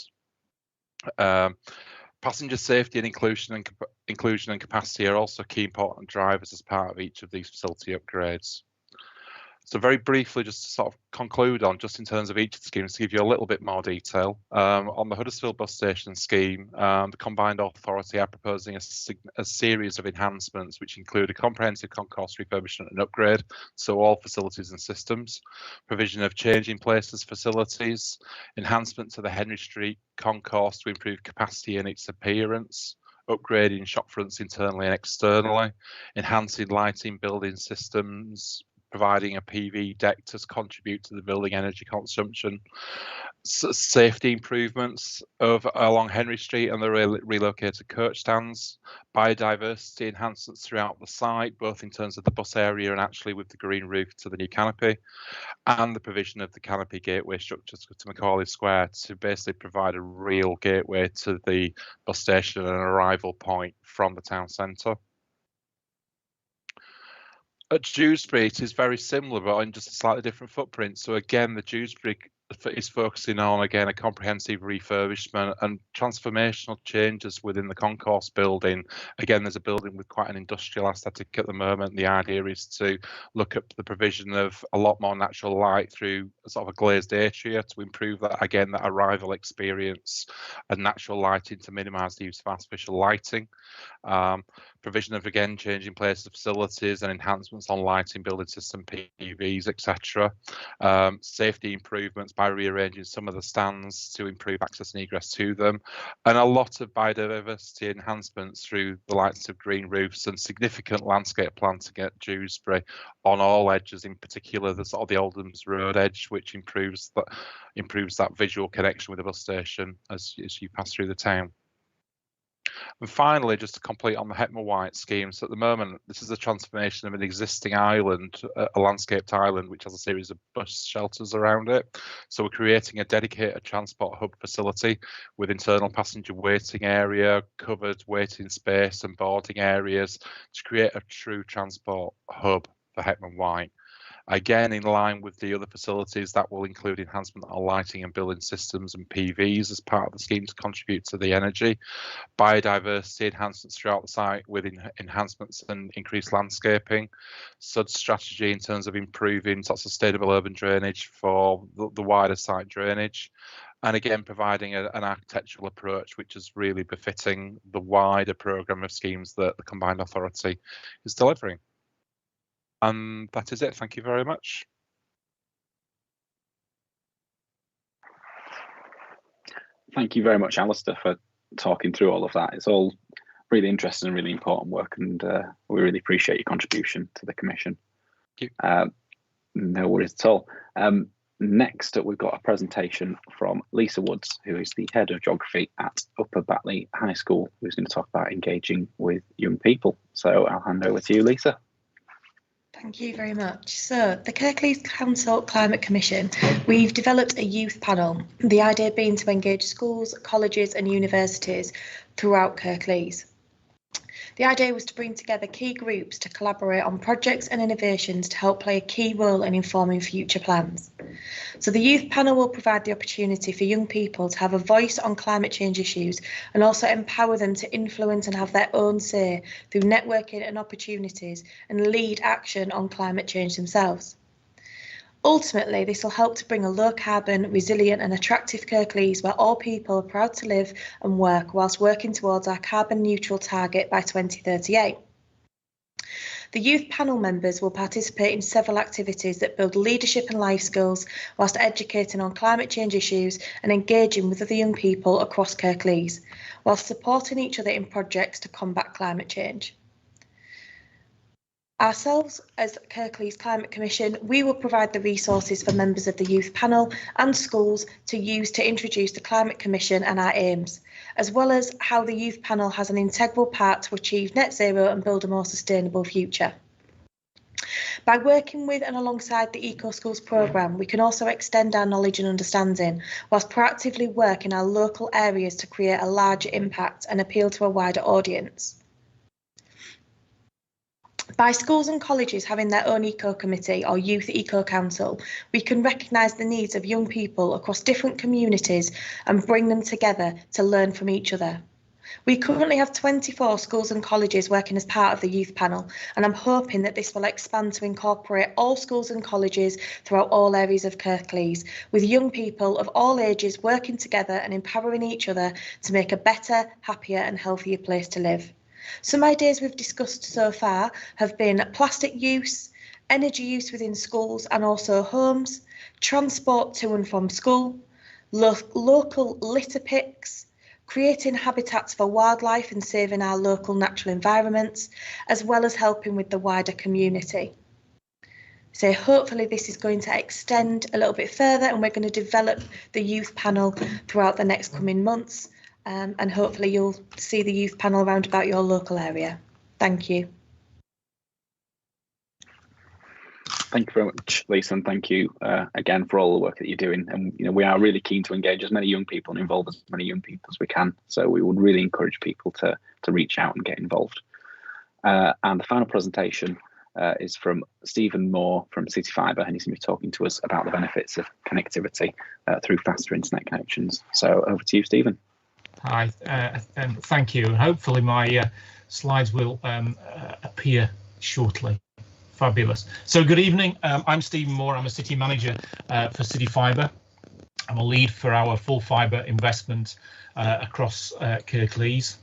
Passenger safety and inclusion and capacity are also key important drivers as part of each of these facility upgrades. So very briefly, just to sort of conclude on, just in terms of each of the schemes, to give you a little bit more detail. On the Huddersfield bus station scheme, the Combined Authority are proposing a series of enhancements, which include a comprehensive concourse refurbishment and upgrade, so all facilities and systems, provision of changing places facilities, enhancement to the Henry Street concourse to improve capacity and its appearance, upgrading shop fronts internally and externally, enhancing lighting building systems, providing a PV deck to contribute to the building energy consumption, safety improvements along Henry Street and the relocated coach stands, biodiversity enhancements throughout the site, both in terms of the bus area and actually with the green roof to the new canopy, and the provision of the canopy gateway structure to Macaulay Square to basically provide a real gateway to the bus station and an arrival point from the town centre. At Dewsbury, it is very similar, but on just a slightly different footprint. So again, the Dewsbury is focusing on, again, a comprehensive refurbishment and transformational changes within the concourse building. Again, there's a building with quite an industrial aesthetic at the moment. The idea is to look at the provision of a lot more natural light through sort of a glazed atria to improve that, again, that arrival experience and natural lighting to minimise the use of artificial lighting. Provision of, again, changing places of facilities and enhancements on lighting, building system, PVs, etc. Safety improvements by rearranging some of the stands to improve access and egress to them, and a lot of biodiversity enhancements through the likes of green roofs and significant landscape planting at Dewsbury on all edges, in particular the sort of the Oldham's Road edge, which improves that visual connection with the bus station as you pass through the town. And finally, just to complete on the Hetman White scheme, so at the moment, this is a transformation of an existing island, a landscaped island, which has a series of bus shelters around it. So we're creating a dedicated transport hub facility with internal passenger waiting area, covered waiting space and boarding areas to create a true transport hub for Hetman White. Again, in line with the other facilities, that will include enhancement of lighting and building systems and PVs as part of the scheme to contribute to the energy, biodiversity enhancements throughout the site with enhancements and increased landscaping, SUD strategy in terms of improving sort of sustainable urban drainage for the wider site drainage, and again providing an architectural approach which is really befitting the wider programme of schemes that the Combined Authority is delivering. And that is it. Thank you very much. Thank you very much, Alistair, for talking through all of that. It's all really interesting and really important work, and we really appreciate your contribution to the Commission. Thank you. No worries at all. Next up, we've got a presentation from Lisa Woods, who is the Head of Geography at Upper Batley High School, who's going to talk about engaging with young people. So I'll hand over to you, Lisa. Thank you very much. So, the Kirklees Council Climate Commission, we've developed a youth panel, the idea being to engage schools, colleges and universities throughout Kirklees. The idea was to bring together key groups to collaborate on projects and innovations to help play a key role in informing future plans. So the youth panel will provide the opportunity for young people to have a voice on climate change issues and also empower them to influence and have their own say through networking and opportunities and lead action on climate change themselves. Ultimately, this will help to bring a low carbon, resilient and attractive Kirklees where all people are proud to live and work whilst working towards our carbon neutral target by 2038. The youth panel members will participate in several activities that build leadership and life skills whilst educating on climate change issues and engaging with other young people across Kirklees, whilst supporting each other in projects to combat climate change. Ourselves, as Kirklees Climate Commission, we will provide the resources for members of the youth panel and schools to use to introduce the Climate Commission and our aims, as well as how the youth panel has an integral part to achieve net zero and build a more sustainable future. By working with and alongside the Eco Schools programme, we can also extend our knowledge and understanding, whilst proactively work in our local areas to create a larger impact and appeal to a wider audience. By schools and colleges having their own eco committee or youth eco council, we can recognise the needs of young people across different communities and bring them together to learn from each other. We currently have 24 schools and colleges working as part of the youth panel, and I'm hoping that this will expand to incorporate all schools and colleges throughout all areas of Kirklees, with young people of all ages working together and empowering each other to make a better, happier and healthier place to live. Some ideas we've discussed so far have been plastic use, energy use within schools and also homes, transport to and from school, local litter picks, creating habitats for wildlife and saving our local natural environments, as well as helping with the wider community. So hopefully this is going to extend a little bit further, and we're going to develop the youth panel throughout the next coming months. And hopefully you'll see the youth panel around about your local area. Thank you. Thank you very much, Lisa, and thank you again for all the work that you're doing. And we are really keen to engage as many young people and involve as many young people as we can. So we would really encourage people to reach out and get involved. And the final presentation is from Stephen Moore from City Fibre, and he's going to be talking to us about the benefits of connectivity through faster internet connections. So over to you, Stephen. Hi, and thank you. Hopefully my slides will appear shortly. Fabulous. So good evening. I'm Stephen Moore. I'm a city manager for City Fibre. I'm a lead for our full fibre investment across Kirklees.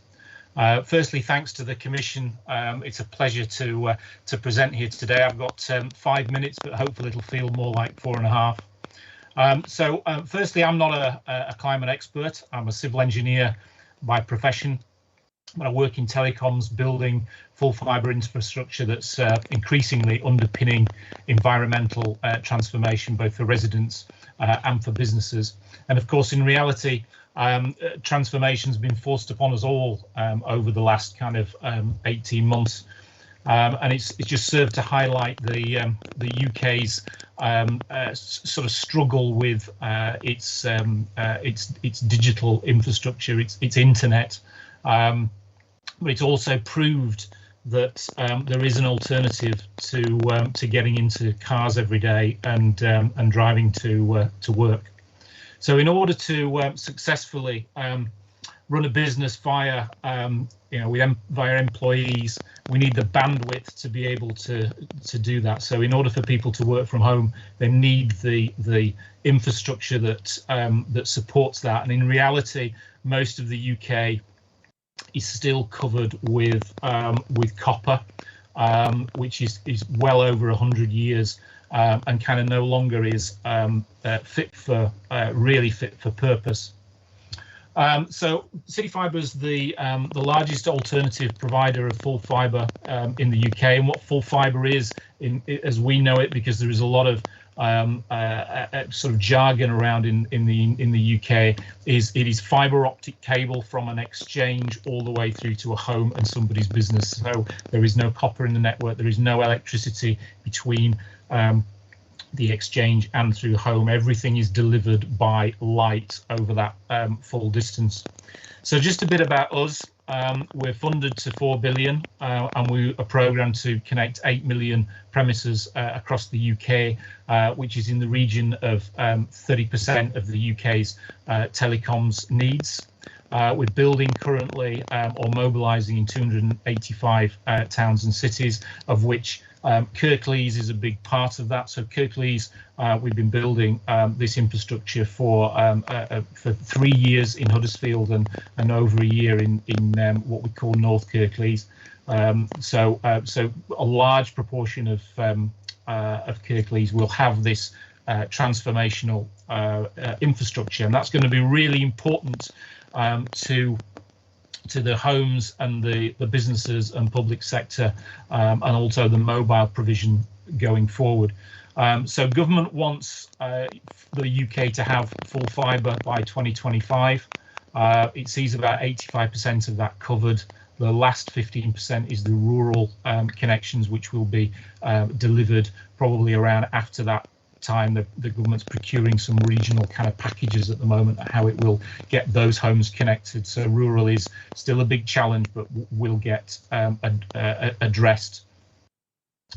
Firstly, thanks to the Commission. It's a pleasure to present here today. I've got 5 minutes, but hopefully it'll feel more like 4.5. Firstly, I'm not a climate expert. I'm a civil engineer by profession, but I work in telecoms, building full fibre infrastructure that's increasingly underpinning environmental transformation, both for residents and for businesses. And of course, in reality, Transformation's been forced upon us all over the last kind of 18 months. And it's just served to highlight the UK's sort of struggle with its digital infrastructure, its internet, but it's also proved that there is an alternative to getting into cars every day and driving to work. So in order to successfully run a business via via employees, we need the bandwidth to be able to do that. So in order for people to work from home, they need the infrastructure that that supports that. And in reality, most of the UK is still covered with copper, which is well over 100 years and kind of no longer is really fit for purpose. So CityFibre is the largest alternative provider of full fibre in the UK, and what full fibre is, as we know it, because there is a lot of sort of jargon around in the UK, is it is fibre optic cable from an exchange all the way through to a home and somebody's business. So there is no copper in the network, there is no electricity between the exchange and through home. Everything is delivered by light over that full distance. So just a bit about us. We're funded to 4 billion and we are programmed to connect 8 million premises across the UK, which is in the region of 30% of the UK's telecoms needs. We're building currently or mobilising in 285 towns and cities, of which Kirklees is a big part of that. So Kirklees, we've been building this infrastructure for 3 years in Huddersfield and over a year in what we call North Kirklees. So a large proportion of Kirklees will have this transformational infrastructure, and that's going to be really important to the homes and the businesses and public sector, and also the mobile provision going forward. So government wants the UK to have full fibre by 2025. It sees about 85% of that covered. The last 15% is the rural connections, which will be delivered probably around after that time. The government's procuring some regional kind of packages at the moment, how it will get those homes connected. So rural is still a big challenge, but will get addressed.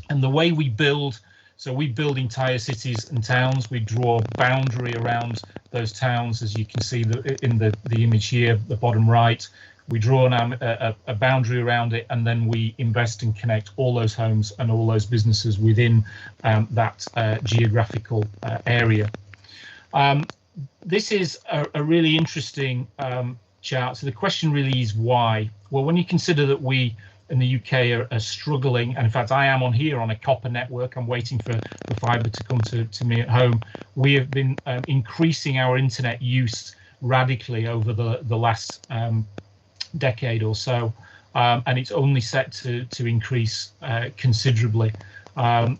And the way we build, so we build entire cities and towns. We draw a boundary around those towns, as you can see in the image here, the bottom right. We draw a boundary around it, and then we invest and connect all those homes and all those businesses within that geographical area. This is a really interesting chart. So the question really is why? Well, when you consider that we in the UK are struggling, and in fact I am on here on a copper network, I'm waiting for the fibre to come to me at home. We have been increasing our internet use radically over the last decade or so, and it's only set to increase considerably. And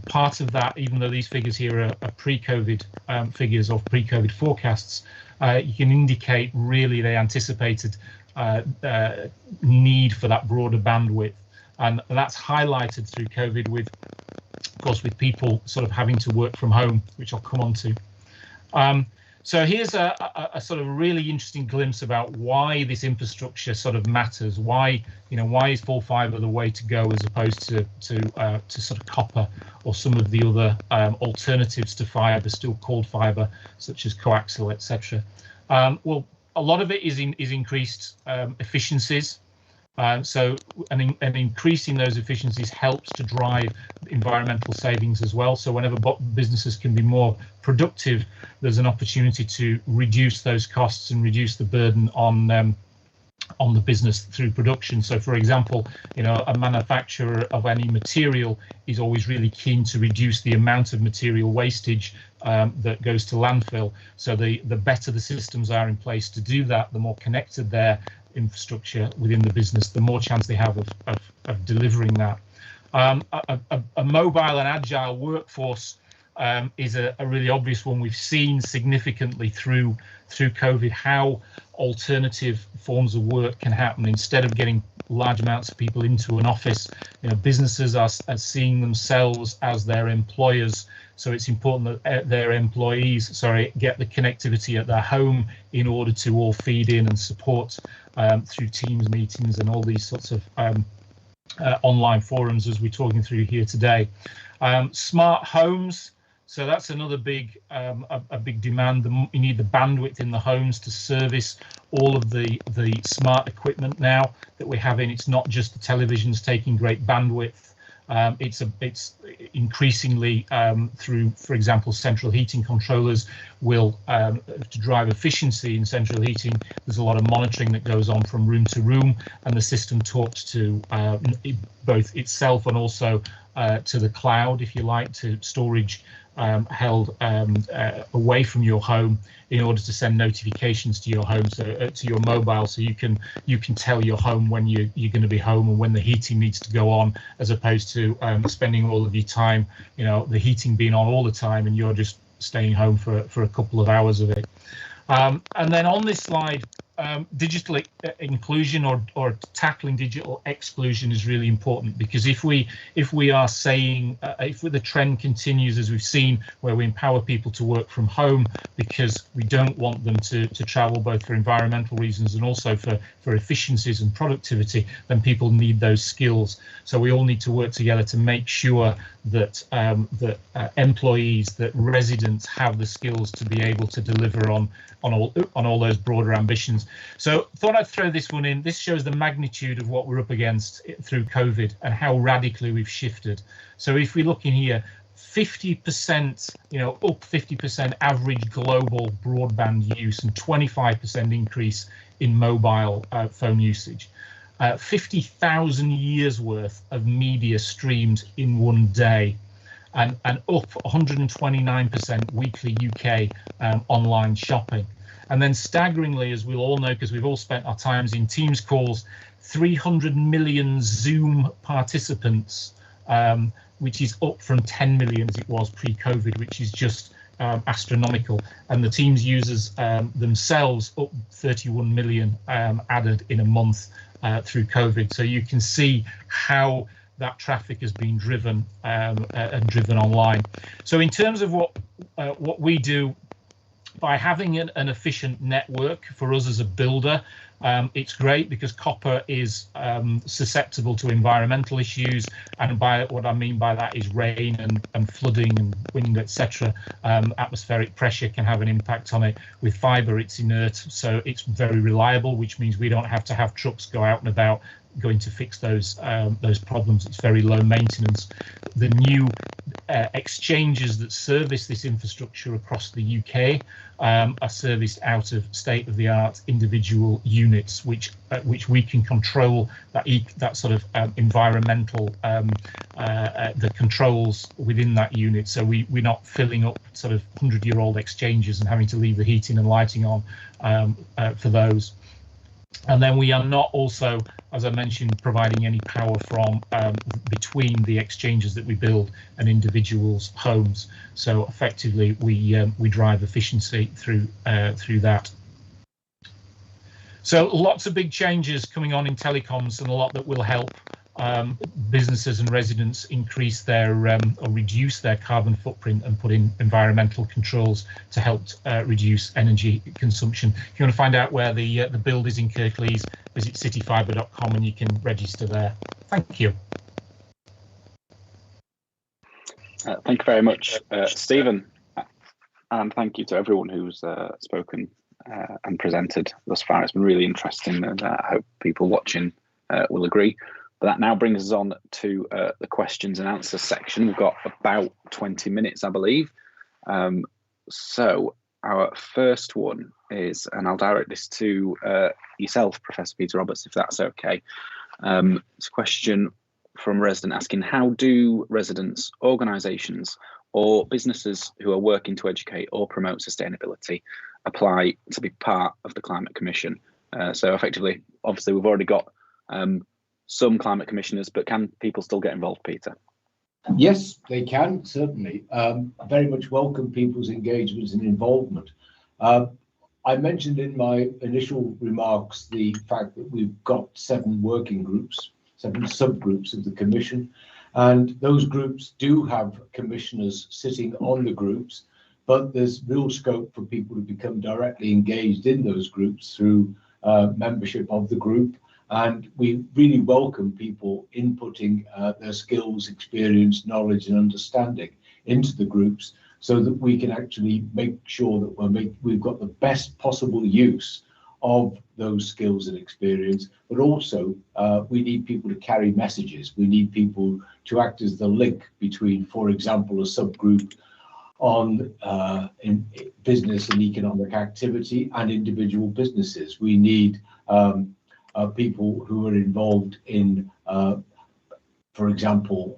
part of that, even though these figures here are pre-COVID figures of pre-COVID forecasts, you can indicate really they anticipated need for that broader bandwidth, and that's highlighted through COVID with, of course, with people sort of having to work from home, which I'll come on to. So here's a sort of really interesting glimpse about why this infrastructure sort of matters. Why is full fibre the way to go as opposed to sort of copper or some of the other alternatives to fibre, still called fibre, such as coaxial, etc. Well, a lot of it is increased efficiencies. So increasing those efficiencies helps to drive environmental savings as well. So whenever businesses can be more productive, there's an opportunity to reduce those costs and reduce the burden on the business through production. So, for example, a manufacturer of any material is always really keen to reduce the amount of material wastage that goes to landfill. So the better the systems are in place to do that, the more connected their infrastructure within the business, the more chance they have of delivering that. A mobile and agile workforce is a really obvious one. We've seen significantly through COVID how alternative forms of work can happen. Instead of getting large amounts of people into an office, businesses are seeing themselves as their employers. So it's important that their employees, get the connectivity at their home in order to all feed in and support through Teams meetings and all these sorts of online forums as we're talking through here today. Smart homes. So that's another big a big demand. You need the bandwidth in the homes to service all of the smart equipment now that we're having. It's not just the televisions taking great bandwidth. It's increasingly through, for example, central heating controllers will to drive efficiency in central heating. There's a lot of monitoring that goes on from room to room, and the system talks to both itself and also to the cloud, if you like, to storage held away from your home in order to send notifications to your home, so to your mobile, so you can tell your home when you're going to be home and when the heating needs to go on, as opposed to spending all of your time, the heating being on all the time and you're just staying home for a couple of hours of it. And then on this slide, digital inclusion or tackling digital exclusion is really important, because if we are saying if the trend continues as we've seen, where we empower people to work from home because we don't want them to travel, both for environmental reasons and also for efficiencies and productivity, then people need those skills. So we all need to work together to make sure that employees, that residents have the skills to be able to deliver on all those broader ambitions. So thought I'd throw this one in. This shows the magnitude of what we're up against through COVID and how radically we've shifted. So if we look in here, 50%, up 50% average global broadband use and 25% increase in mobile phone usage. 50,000 years worth of media streamed in one day, and up 129% weekly UK online shopping. And then staggeringly, as we'll all know, because we've all spent our times in Teams calls, 300 million Zoom participants, which is up from 10 million as it was pre-COVID, which is just astronomical. And the Teams users themselves up 31 million added in a month through COVID. So you can see how that traffic has been driven and driven online. So in terms of what we do, by having an efficient network for us as a builder, it's great because copper is susceptible to environmental issues, and by what I mean by that is rain and flooding and wind, etc. Atmospheric pressure can have an impact on it. With fibre, it's inert, so it's very reliable, which means we don't have to have trucks go out and about going to fix those problems. It's very low maintenance. The new exchanges that service this infrastructure across the UK are serviced out of state-of-the-art individual units, which we can control that sort of environmental the controls within that unit. So we're not filling up sort of 100-year-old exchanges and having to leave the heating and lighting on for those. And then we are not also, as I mentioned, providing any power from between the exchanges that we build and individuals' homes. So effectively, we drive efficiency through that. So lots of big changes coming on in telecoms, and a lot that will help businesses and residents increase their or reduce their carbon footprint and put in environmental controls to help reduce energy consumption. If you want to find out where the build is in Kirklees, visit cityfibre.com and you can register there. Thank you. Thank you very much, Stephen, and thank you to everyone who's spoken and presented thus far. It's been really interesting, and I hope people watching will agree. But that now brings us on to the questions and answers section. We've got about 20 minutes, I believe. So our first one is, and I'll direct this to yourself, Professor Peter Roberts, if that's okay. It's a question from a resident asking, how do residents, organisations or businesses who are working to educate or promote sustainability apply to be part of the Climate Commission? So effectively, obviously, we've already got some climate commissioners, but can people still get involved, Peter? Yes, they can, certainly. Very much welcome people's engagements and involvement. I mentioned in my initial remarks the fact that we've got 7 working groups, 7 subgroups of the Commission, and those groups do have commissioners sitting on the groups, but there's real scope for people to become directly engaged in those groups through membership of the group. And we really welcome people inputting their skills, experience, knowledge and understanding into the groups so that we can actually make sure that we've got the best possible use of those skills and experience. But also we need people to carry messages. We need people to act as the link between, for example, a subgroup on in business and economic activity and individual businesses. We need people who are involved in, for example,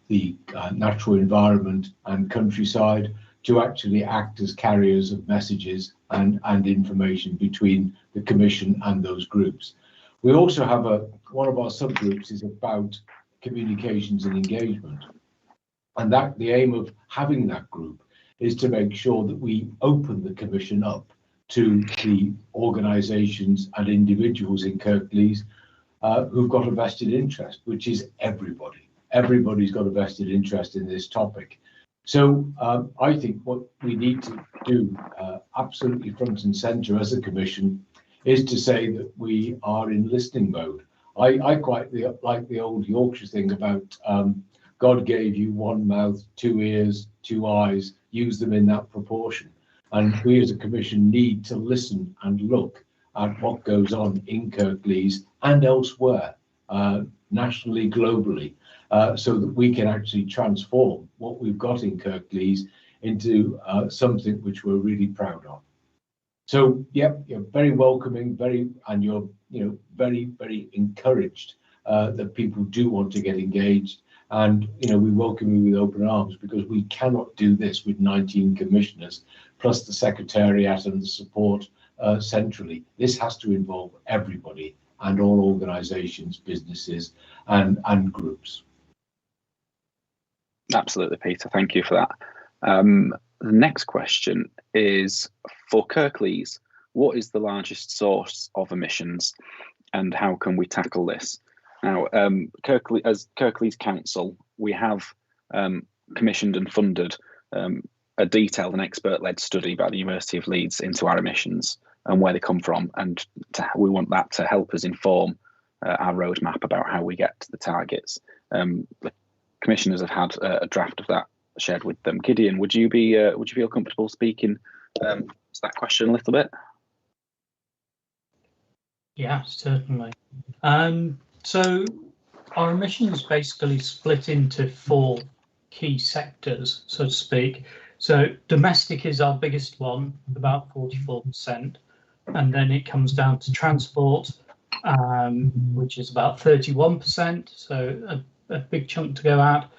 the natural environment and countryside to actually act as carriers of messages and information between the Commission and those groups. We also have one of our subgroups is about communications and engagement. And that the aim of having that group is to make sure that we open the Commission up to the organisations and individuals in Kirklees who've got a vested interest, which is everybody. Everybody's got a vested interest in this topic. So I think what we need to do absolutely front and centre as a Commission is to say that we are in listening mode. I quite like the old Yorkshire thing about God gave you 1 mouth, 2 ears, 2 eyes, use them in that proportion. And we as a Commission need to listen and look at what goes on in Kirklees and elsewhere, nationally, globally, so that we can actually transform what we've got in Kirklees into something which we're really proud of. So, yep, you're very welcoming, and you're very, very encouraged that people do want to get engaged. And we welcome you with open arms, because we cannot do this with 19 commissioners plus the secretariat and the support centrally. This has to involve everybody and all organisations, businesses and groups. Absolutely, Peter. Thank you for that. The next question is for Kirklees. What is the largest source of emissions, and how can we tackle this? Now, as Kirklees Council, we have commissioned and funded a detailed and expert-led study by the University of Leeds into our emissions and where they come from, and we want that to help us inform our roadmap about how we get to the targets. The commissioners have had a draft of that shared with them. Gideon, would you feel comfortable speaking to that question a little bit? Yeah, certainly. So our emissions basically split into 4 key sectors, so to speak. So domestic is our biggest one, about 44%, and then it comes down to transport, which is about 31%, so a big chunk to go out,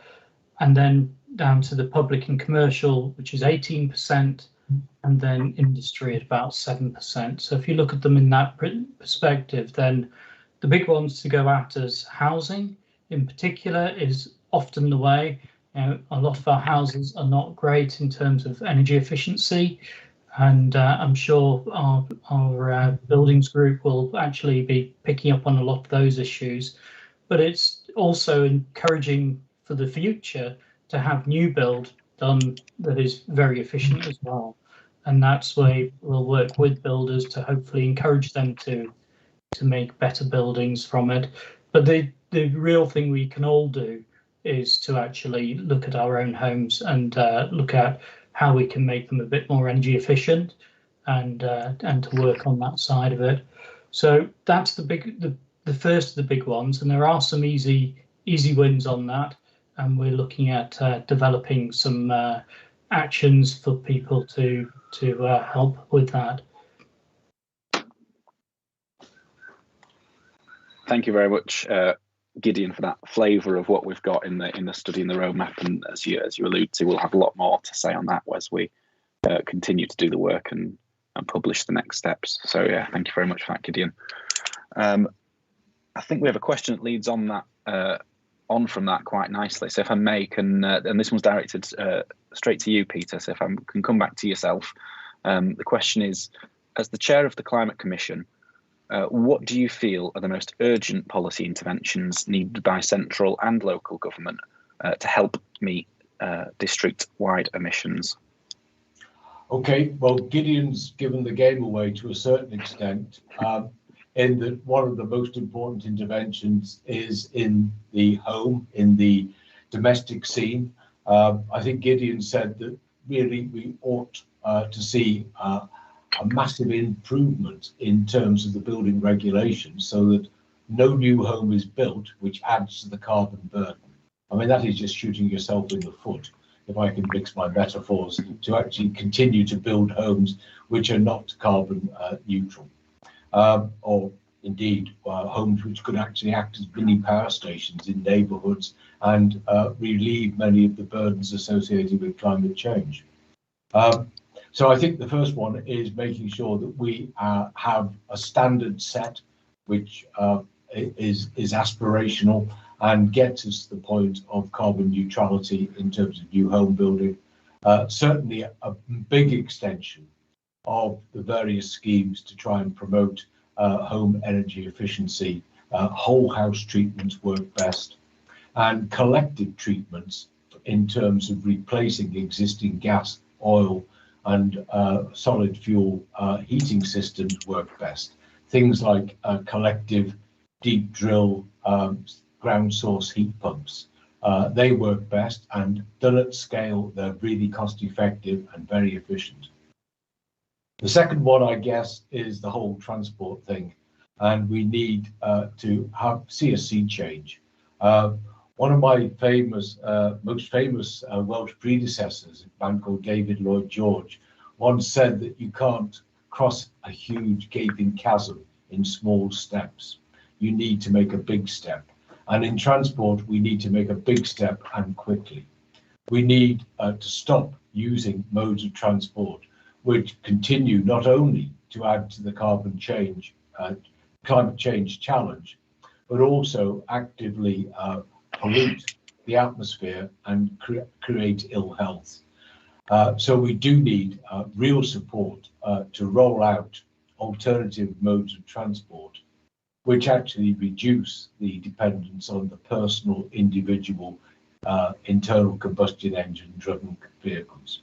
and then down to the public and commercial, which is 18%, and then industry at about 7%. So if you look at them in that perspective, then the big ones to go at as housing in particular is often the way. A lot of our houses are not great in terms of energy efficiency, and I'm sure our buildings group will actually be picking up on a lot of those issues. But it's also encouraging for the future to have new build done that is very efficient as well. And that's where we'll work with builders to hopefully encourage them to make better buildings from it. But the real thing we can all do is to actually look at our own homes and look at how we can make them a bit more energy efficient, and to work on that side of it. So that's the first of the big ones, and there are some easy wins on that, and we're looking at developing some actions for people to help with that. Thank you very much, Gideon, for that flavour of what we've got in the study and the roadmap. And as you allude to, we'll have a lot more to say on that as we continue to do the work and publish the next steps. So yeah, thank you very much for that, Gideon. I think we have a question that leads on on from that quite nicely. So if I may, and this one's directed straight to you, Peter, so if I can come back to yourself. The question is, as the chair of the Climate Commission, what do you feel are the most urgent policy interventions needed by central and local government to help meet district-wide emissions? Okay, well, Gideon's given the game away to a certain extent, in that one of the most important interventions is in the home, in the domestic scene. I think Gideon said that really we ought to see a massive improvement in terms of the building regulations so that no new home is built which adds to the carbon burden. I mean, that is just shooting yourself in the foot, if I can mix my metaphors, to actually continue to build homes which are not carbon neutral, or indeed homes which could actually act as mini power stations in neighbourhoods and relieve many of the burdens associated with climate change. So I think the first one is making sure that we have a standard set which is aspirational and gets us to the point of carbon neutrality in terms of new home building. Certainly a big extension of the various schemes to try and promote home energy efficiency. Whole house treatments work best, and collective treatments in terms of replacing existing gas, oil and solid fuel heating systems work best. Things like collective deep drill ground source heat pumps, they work best, and done at scale, they're really cost effective and very efficient. The second one, I guess, is the whole transport thing, and we need to see a sea change. One of my most famous Welsh predecessors, a man called David Lloyd George, once said that you can't cross a huge gaping chasm in small steps. You need to make a big step. And in transport, we need to make a big step and quickly. We need to stop using modes of transport which continue not only to add to the climate change challenge, but also actively pollute the atmosphere and create ill health. So we do need real support to roll out alternative modes of transport which actually reduce the dependence on the personal, individual, internal combustion engine driven vehicles.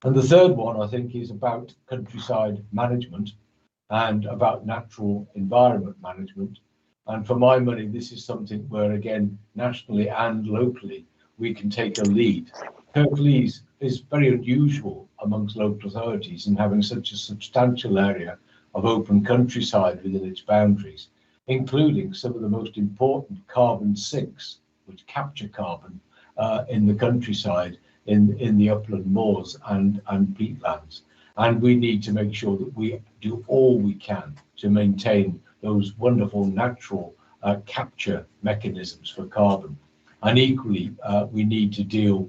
And the third one, I think, is about countryside management and about natural environment management. And for my money, this is something where, again, nationally and locally, we can take a lead. Kirklees is very unusual amongst local authorities in having such a substantial area of open countryside within its boundaries, including some of the most important carbon sinks, which capture carbon in the countryside, in the upland moors and peatlands. And we need to make sure that we do all we can to maintain those wonderful natural capture mechanisms for carbon. And equally, we need to deal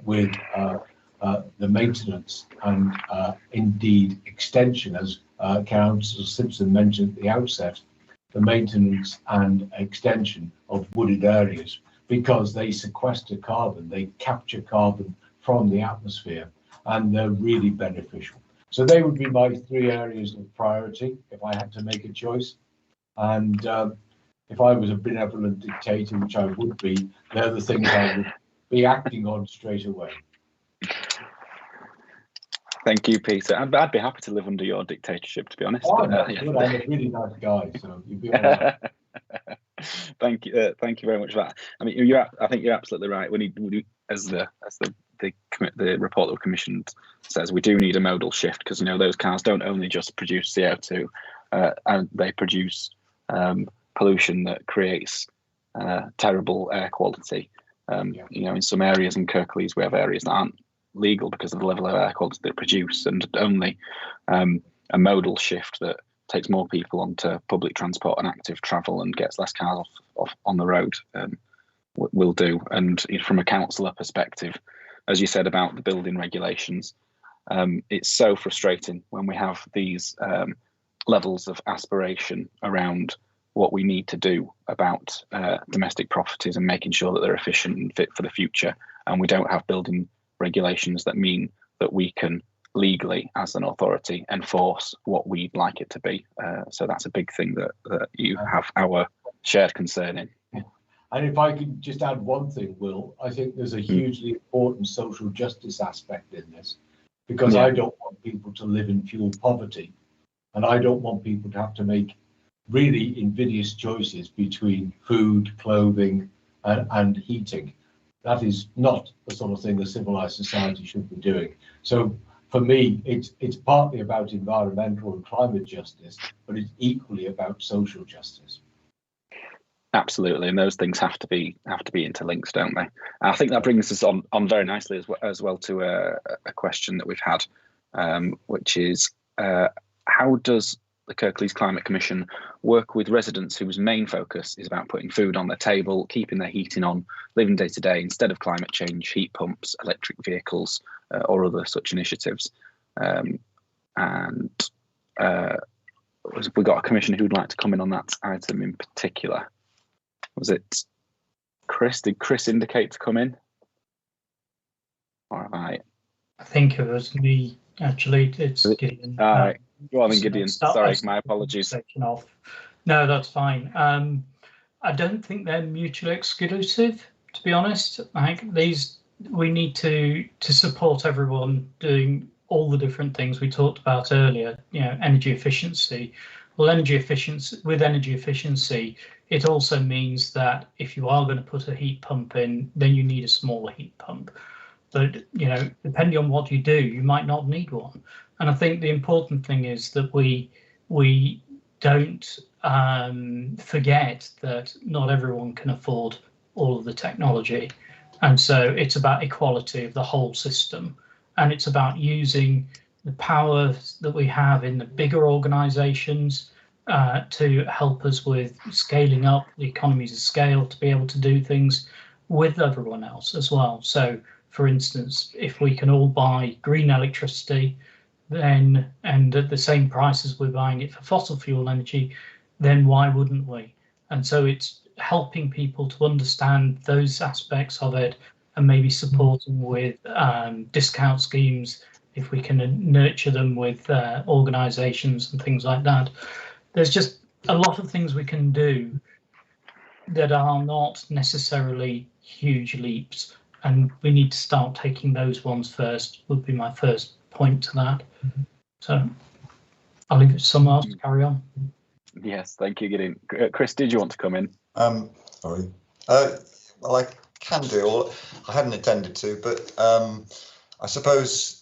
with the maintenance and indeed extension, as Councillor Simpson mentioned at the outset, the maintenance and extension of wooded areas, because they sequester carbon, they capture carbon from the atmosphere, and they're really beneficial. So they would be my three areas of priority if I had to make a choice. And if I was a benevolent dictator, which I would be, they're the things I would be acting on straight away. Thank you, Peter. I'd be happy to live under your dictatorship, to be honest. Oh, but, I'm a really nice guy, so you'd be all right. Thank you very much for that. I mean, I think you're absolutely right. We need, as the report that we commissioned says, we do need a modal shift, because those cars don't only just produce CO2, and they produce pollution that creates terrible air quality. In some areas in Kirklees, we have areas that aren't legal because of the level of air quality they produce, and only a modal shift that takes more people onto public transport and active travel and gets less cars off on the road will do. And from a councillor perspective, as you said about the building regulations, it's so frustrating when we have these levels of aspiration around what we need to do about domestic properties and making sure that they're efficient and fit for the future. And we don't have building regulations that mean that we can legally, as an authority, enforce what we'd like it to be. So that's a big thing that you have our shared concern in. And if I could just add one thing, Will, I think there's a hugely important social justice aspect in this, because I don't want people to live in fuel poverty, and I don't want people to have to make really invidious choices between food, clothing, and heating. That is not the sort of thing a civilized society should be doing. So for me, it's partly about environmental and climate justice, but it's equally about social justice. Absolutely, and those things have to be interlinked, don't they? I think that brings us on very nicely as well to a question that we've had, which is how does the Kirklees Climate Commission work with residents whose main focus is about putting food on their table, keeping their heating on, living day to day instead of climate change, heat pumps, electric vehicles, or other such initiatives? And we got a commissioner who'd like to comment on that item in particular. Was it Chris? Did Chris indicate to come in? Or I think it was me, actually. It's Gideon. All right. Go on then, Gideon. Sorry, my apologies. Off. No, that's fine. I don't think they're mutually exclusive, to be honest. I think we need to support everyone doing all the different things we talked about earlier, energy efficiency. Well, energy efficiency, it also means that if you are going to put a heat pump in, then you need a smaller heat pump. But, depending on what you do, you might not need one. And I think the important thing is that we don't forget that not everyone can afford all of the technology. And so it's about equality of the whole system. And it's about using the power that we have in the bigger organisations to help us with scaling up the economies of scale to be able to do things with everyone else as well. So, for instance, if we can all buy green electricity, then and at the same price as we're buying it for fossil fuel energy, then why wouldn't we? And so it's helping people to understand those aspects of it and maybe supporting with discount schemes if we can nurture them with organisations and things like that. There's just a lot of things we can do that are not necessarily huge leaps, and we need to start taking those ones first, would be my first point to that. So I'll leave it to someone else to carry on. Yes, thank you, Gideon. Chris, did you want to come in? Sorry. Well, I can do, or I hadn't intended to, but I suppose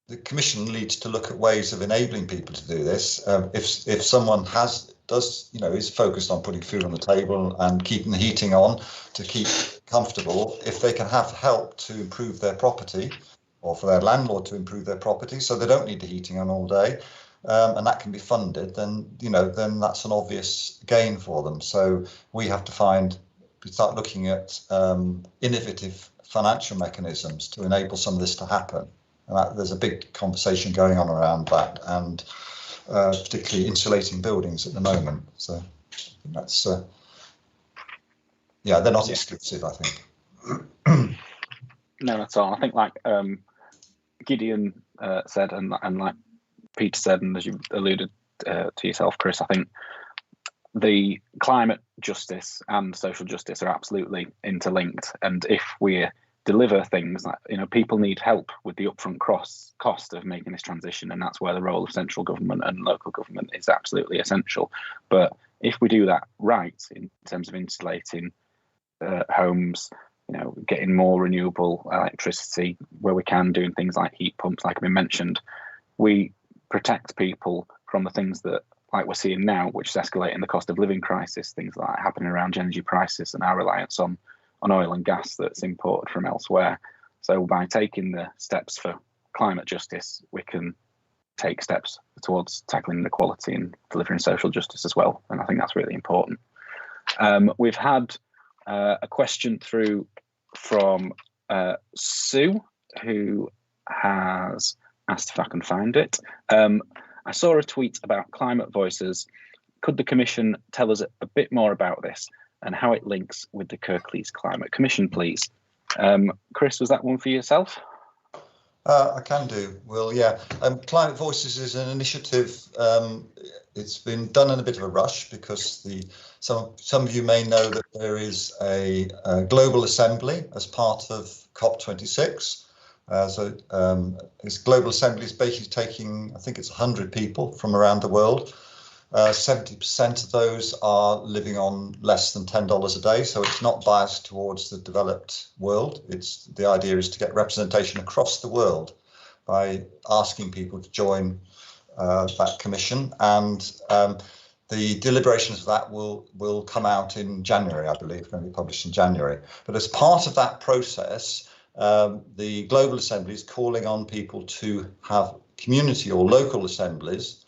the Commission needs to look at ways of enabling people to do this. If someone is focused on putting food on the table and keeping the heating on to keep comfortable, if they can have help to improve their property, or for their landlord to improve their property, so they don't need the heating on all day, and that can be funded, then that's an obvious gain for them. So we have to start looking at innovative financial mechanisms to enable some of this to happen. And there's a big conversation going on around that, and particularly insulating buildings at the moment. So that's they're not exclusive, I think. No, that's all. I think like Gideon said, and like Peter said, and as you alluded to yourself, Chris, I think the climate justice and social justice are absolutely interlinked. And if we deliver things like, people need help with the upfront cost of making this transition, and that's where the role of central government and local government is absolutely essential. But if we do that right in terms of insulating homes, getting more renewable electricity where we can, doing things like heat pumps, like we mentioned, we protect people from the things that, like we're seeing now, which is escalating the cost of living crisis, things like happening around energy prices and our reliance on oil and gas that's imported from elsewhere. So by taking the steps for climate justice, we can take steps towards tackling inequality and delivering social justice as well. And I think that's really important. We've had a question through from Sue, who has asked if I can find it. I saw a tweet about climate voices could the Commission tell us a bit more about this and how it links with the Kirklees Climate Commission, please? Chris, was that one for yourself? I can do. Well, yeah. Climate Voices is an initiative. It's been done in a bit of a rush because some of you may know that there is a global assembly as part of COP26. This global assembly is basically taking, I think it's 100 people from around the world. 70% of those are living on less than $10 a day, so it's not biased towards the developed world. The idea is to get representation across the world by asking people to join that commission, and the deliberations of that will come out in January, I believe, going to be published in January. But as part of that process, the Global Assembly is calling on people to have community or local assemblies,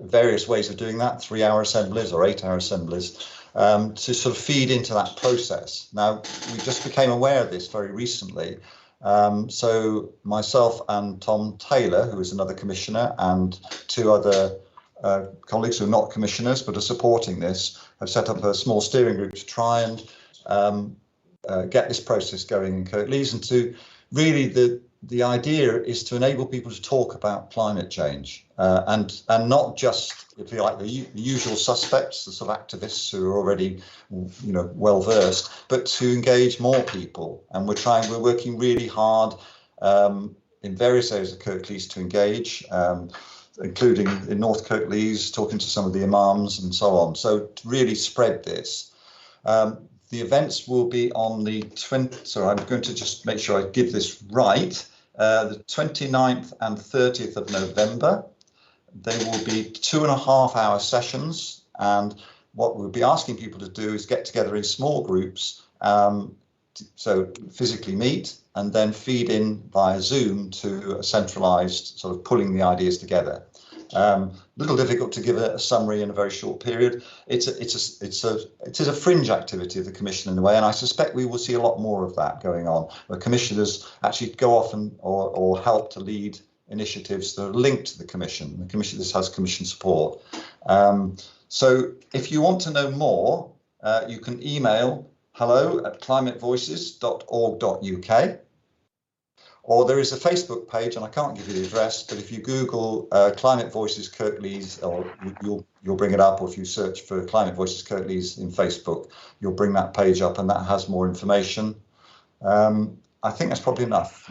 various ways of doing that, 3-hour assemblies or 8-hour assemblies, to sort of feed into that process. Now, we just became aware of this very recently. So myself and Tom Taylor, who is another commissioner, and 2 other colleagues who are not commissioners but are supporting this, have set up a small steering group to try and get this process going in Kirklees, and to really the idea is to enable people to talk about climate change and not just, if you like, the usual suspects, the sort of activists who are already, well versed, but to engage more people. And we're working really hard in various areas of Kirklees to engage, including in North Kirklees, talking to some of the imams and so on. So to really spread this. The events will be on the 20th, so I'm going to just make sure I give this right, the 29th and 30th of November. They will be 2.5-hour sessions, and what we'll be asking people to do is get together in small groups, so physically meet and then feed in via Zoom to a centralised sort of pulling the ideas together. A little difficult to give a summary in a very short period. It is a fringe activity of the Commission in a way, and I suspect we will see a lot more of that going on, where commissioners actually go off or help to lead initiatives that are linked to the Commission. This has Commission support. So if you want to know more, you can email hello@climatevoices.org.uk. Or there is a Facebook page, and I can't give you the address, but if you Google Climate Voices Kirklees, or you'll bring it up, or if you search for Climate Voices Kirklees in Facebook, you'll bring that page up, and that has more information. I think that's probably enough.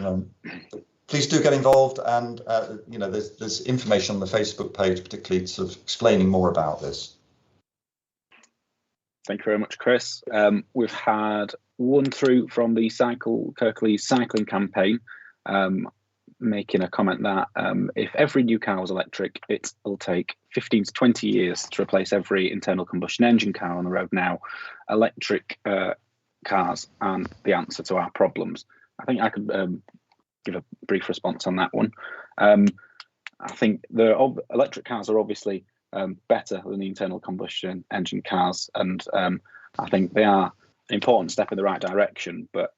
Please do get involved, and there's information on the Facebook page, particularly sort of explaining more about this. Thank you very much, Chris. We've had one through from the Kirklees cycling campaign, making a comment that if every new car was electric, it'll take 15 to 20 years to replace every internal combustion engine car on the road now. Electric cars aren't the answer to our problems. I think I could give a brief response on that one. I think the electric cars are obviously better than the internal combustion engine cars, and I think they are an important step in the right direction, but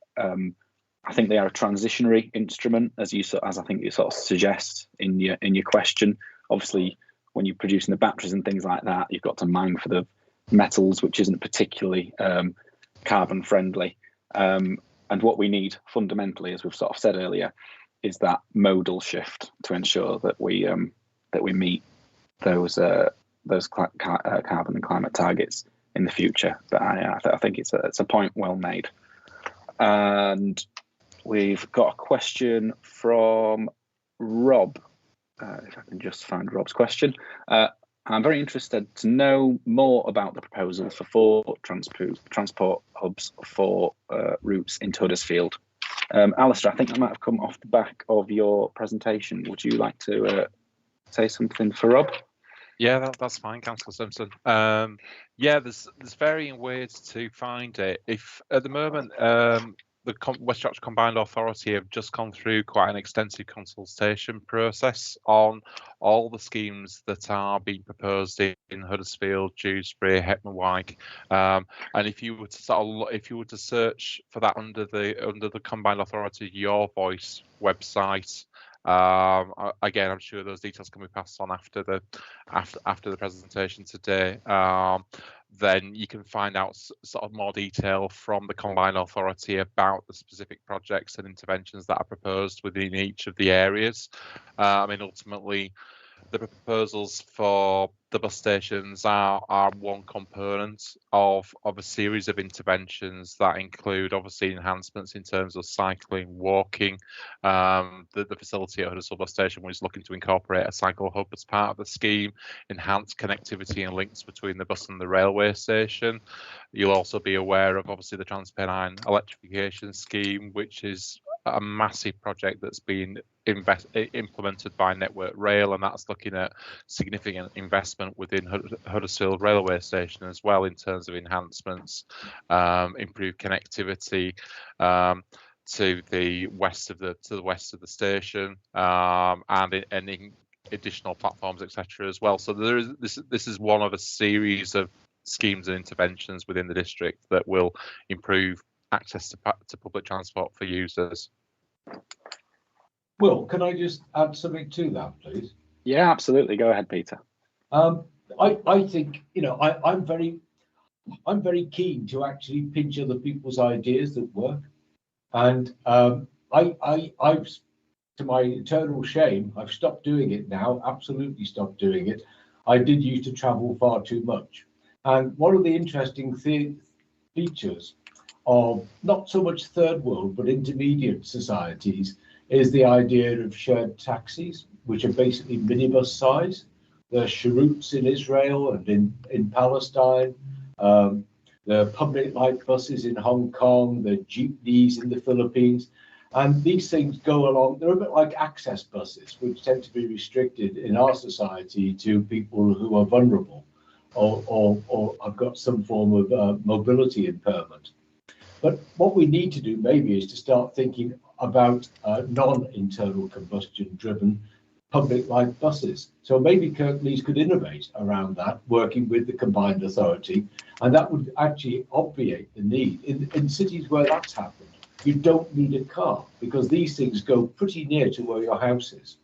I think they are a transitionary instrument, as I think you sort of suggest in your question. Obviously, when you're producing the batteries and things like that, you've got to mine for the metals, which isn't particularly carbon friendly. And what we need fundamentally, as we've sort of said earlier, is that modal shift to ensure that we meet those carbon and climate targets in the future. But I think it's a point well made. And we've got a question from Rob. If I can just find Rob's question. I'm very interested to know more about the proposal for 4 transport hubs for routes into Huddersfield. Alistair, I think that might have come off the back of your presentation. Would you like to say something for Rob? Yeah, that's fine, Councillor Simpson. Yeah, there's varying ways to find it. If at the moment the West Yorkshire Combined Authority have just gone through quite an extensive consultation process on all the schemes that are being proposed in Huddersfield, Dewsbury, Hetman Wyke, and if you were to search for that under the Combined Authority Your Voice website, Again, I'm sure those details can be passed on after the presentation today. Then you can find out sort of more detail from the combined authority about the specific projects and interventions that are proposed within each of the areas. I mean, ultimately, the proposals for the bus stations are one component of a series of interventions that include obviously enhancements in terms of cycling, walking. The facility at Huddersfield bus station was looking to incorporate a cycle hub as part of the scheme, enhance connectivity and links between the bus and the railway station. You'll also be aware of obviously the Transpennine electrification scheme, which is a massive project that's been implemented by Network Rail, and that's looking at significant investment within Huddersfield railway station as well in terms of enhancements, improved connectivity to the west of the station, and in additional platforms, etc. as well. So there is this is one of a series of schemes and interventions within the district that will improve access to public transport for users. Will, can I just add something to that, please? Yeah, absolutely. Go ahead, Peter. I think, you know, I'm very keen to actually pinch other people's ideas that work, and I've, to my eternal shame, I've stopped doing it now. Absolutely stopped doing it. I did used to travel far too much, and one of the interesting features of not so much third world but intermediate societies is the idea of shared taxis, which are basically minibus size. The Sharoots in Israel and in Palestine, the public light buses in Hong Kong, the jeepneys in the Philippines. And these things go along, they're a bit like access buses, which tend to be restricted in our society to people who are vulnerable or have got some form of mobility impairment. But what we need to do maybe is to start thinking about non-internal combustion driven public light buses. So maybe Kirklees could innovate around that, working with the combined authority, and that would actually obviate the need. In cities where that's happened, you don't need a car because these things go pretty near to where your house is.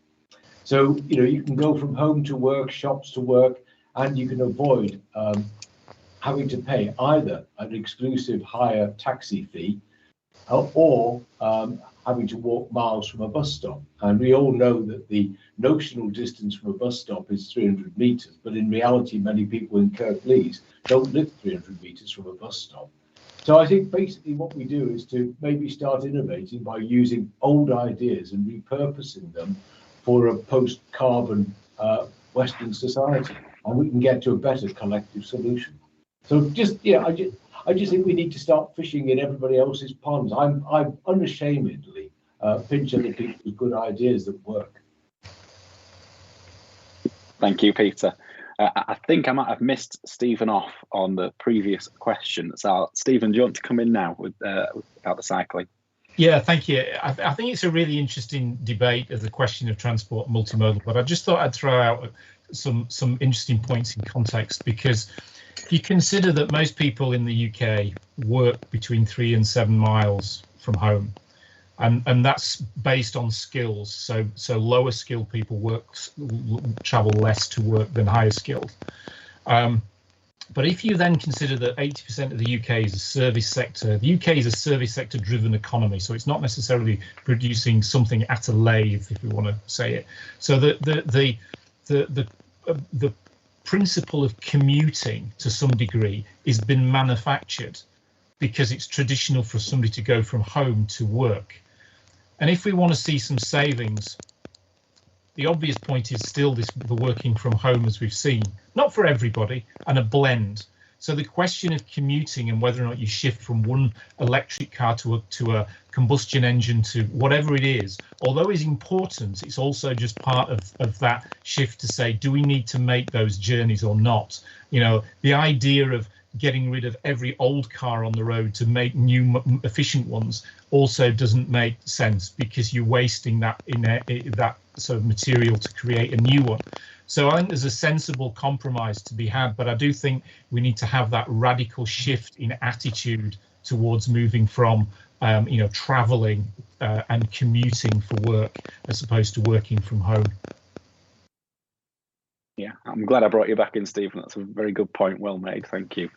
So, you know, you can go from home to work, shops to work, and you can avoid having to pay either an exclusive higher taxi fee or having to walk miles from a bus stop. And we all know that the notional distance from a bus stop is 300 metres, but in reality, many people in Kirklees don't live 300 metres from a bus stop. So I think basically what we do is to maybe start innovating by using old ideas and repurposing them for a post-carbon Western society, and we can get to a better collective solution. So just, yeah, I just think we need to start fishing in everybody else's ponds. I'm unashamedly pinch other people's good ideas that work. Thank you, Peter. I think I might have missed Stephen off on the previous question. So, Stephen, do you want to come in now with about the cycling? Yeah, thank you. I think it's a really interesting debate as a question of transport multimodal, but I just thought I'd throw out some interesting points in context, because if you consider that most people in the UK work between 3 and 7 miles from home, and that's based on skills, so lower skilled people travel less to work than higher skilled. But if you then consider that 80% of the UK is a service sector, the UK is a service sector driven economy, so it's not necessarily producing something at a lathe, if we want to say it. So the principle of commuting to some degree is been manufactured because it's traditional for somebody to go from home to work. And if we want to see some savings, the obvious point is still the working from home, as we've seen, not for everybody, and a blend. So the question of commuting and whether or not you shift from one electric car to a combustion engine to whatever it is, although is important, it's also just part of that shift to say, do we need to make those journeys or not? You know, the idea of getting rid of every old car on the road to make new efficient ones also doesn't make sense, because you're wasting that that sort of material to create a new one. So I think there's a sensible compromise to be had, but I do think we need to have that radical shift in attitude towards moving from travelling and commuting for work as opposed to working from home. Yeah, I'm glad I brought you back in, Stephen. That's a very good point. Well made. Thank you.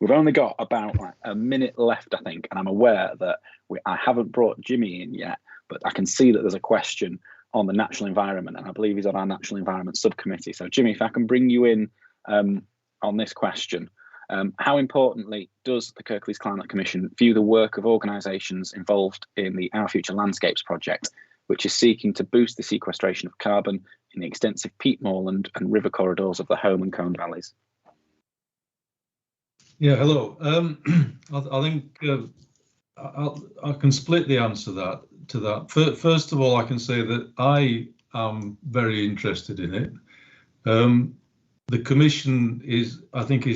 We've only got about a minute left, I think, and I'm aware that I haven't brought Jimmy in yet, but I can see that there's a question on the natural environment, and I believe he's on our natural environment subcommittee. So, Jimmy, if I can bring you in on this question, how importantly does the Kirklees Climate Commission view the work of organisations involved in the Our Future Landscapes project, which is seeking to boost the sequestration of carbon in the extensive peat moorland and river corridors of the Home and Colne valleys? Yeah, hello. I think I can split the answer to that. First of all, I can say that I am very interested in it. The Commission is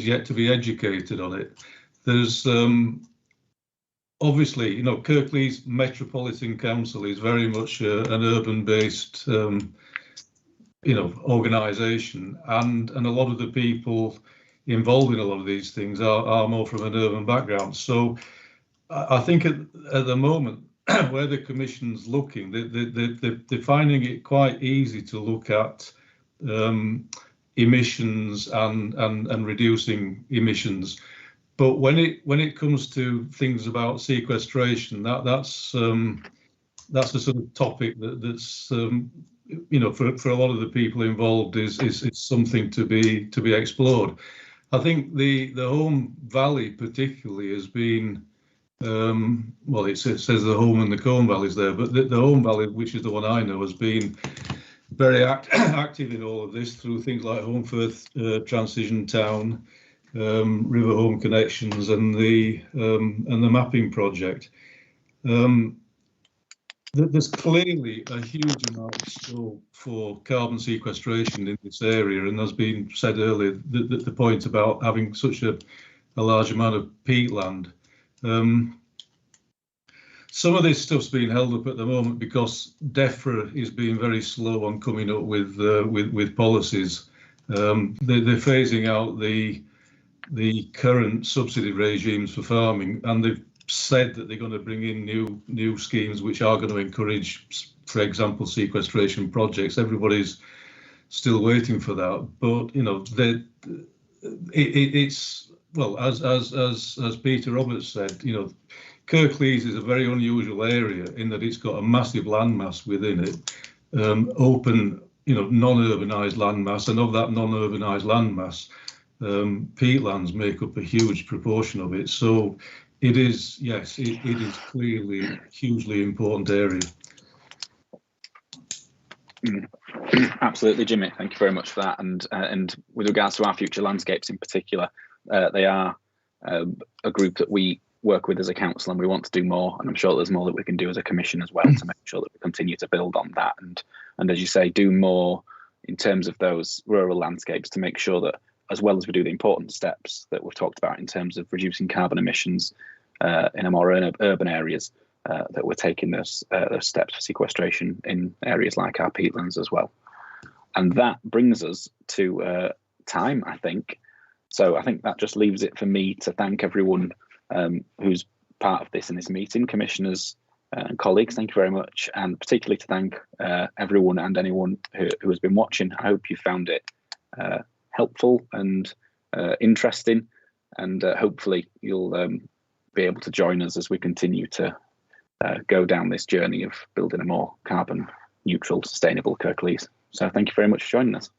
yet to be educated on it. There's obviously, Kirklees Metropolitan Council is very much an urban-based, organisation, and a lot of the people involved in a lot of these things are more from an urban background. So I think at the moment where the Commission's looking, they're finding it quite easy to look at emissions and reducing emissions. But when it comes to things about sequestration, that's a sort of topic that's for a lot of the people involved is something to be explored. I think the Home Valley particularly has been well, it says the Home and the Colne valleys there, but the Home Valley, which is the one I know, has been very active in all of this through things like Home Firth Transition Town, River Home Connections, and the mapping project. There's clearly a huge amount of scope for carbon sequestration in this area, and as been said earlier, the point about having such a large amount of peatland. Some of this stuff's being held up at the moment because DEFRA is being very slow on coming up with policies. They're phasing out the current subsidy regimes for farming, and they've said that they're going to bring in new schemes which are going to encourage, for example, sequestration projects. Everybody's still waiting for that, but it's well, as Peter Roberts said, Kirklees is a very unusual area in that it's got a massive landmass within it, open, non-urbanised landmass, and of that non-urbanised landmass, peatlands make up a huge proportion of it. So it is, yes, it is clearly a hugely important area. Absolutely, Jimmy. Thank you very much for that. And with regards to Our Future Landscapes in particular, they are a group that we work with as a council, and we want to do more. And I'm sure there's more that we can do as a commission as well to make sure that we continue to build on that. And as you say, do more in terms of those rural landscapes to make sure that, as well as we do the important steps that we've talked about in terms of reducing carbon emissions in a more urban areas, that we're taking those steps for sequestration in areas like our peatlands as well. And that brings us to time, I think. So I think that just leaves it for me to thank everyone who's part of this in this meeting, commissioners and colleagues. Thank you very much, and particularly to thank everyone and anyone who has been watching. I hope you found it helpful and interesting, and hopefully you'll be able to join us as we continue to go down this journey of building a more carbon neutral, sustainable Kirklees. So thank you very much for joining us.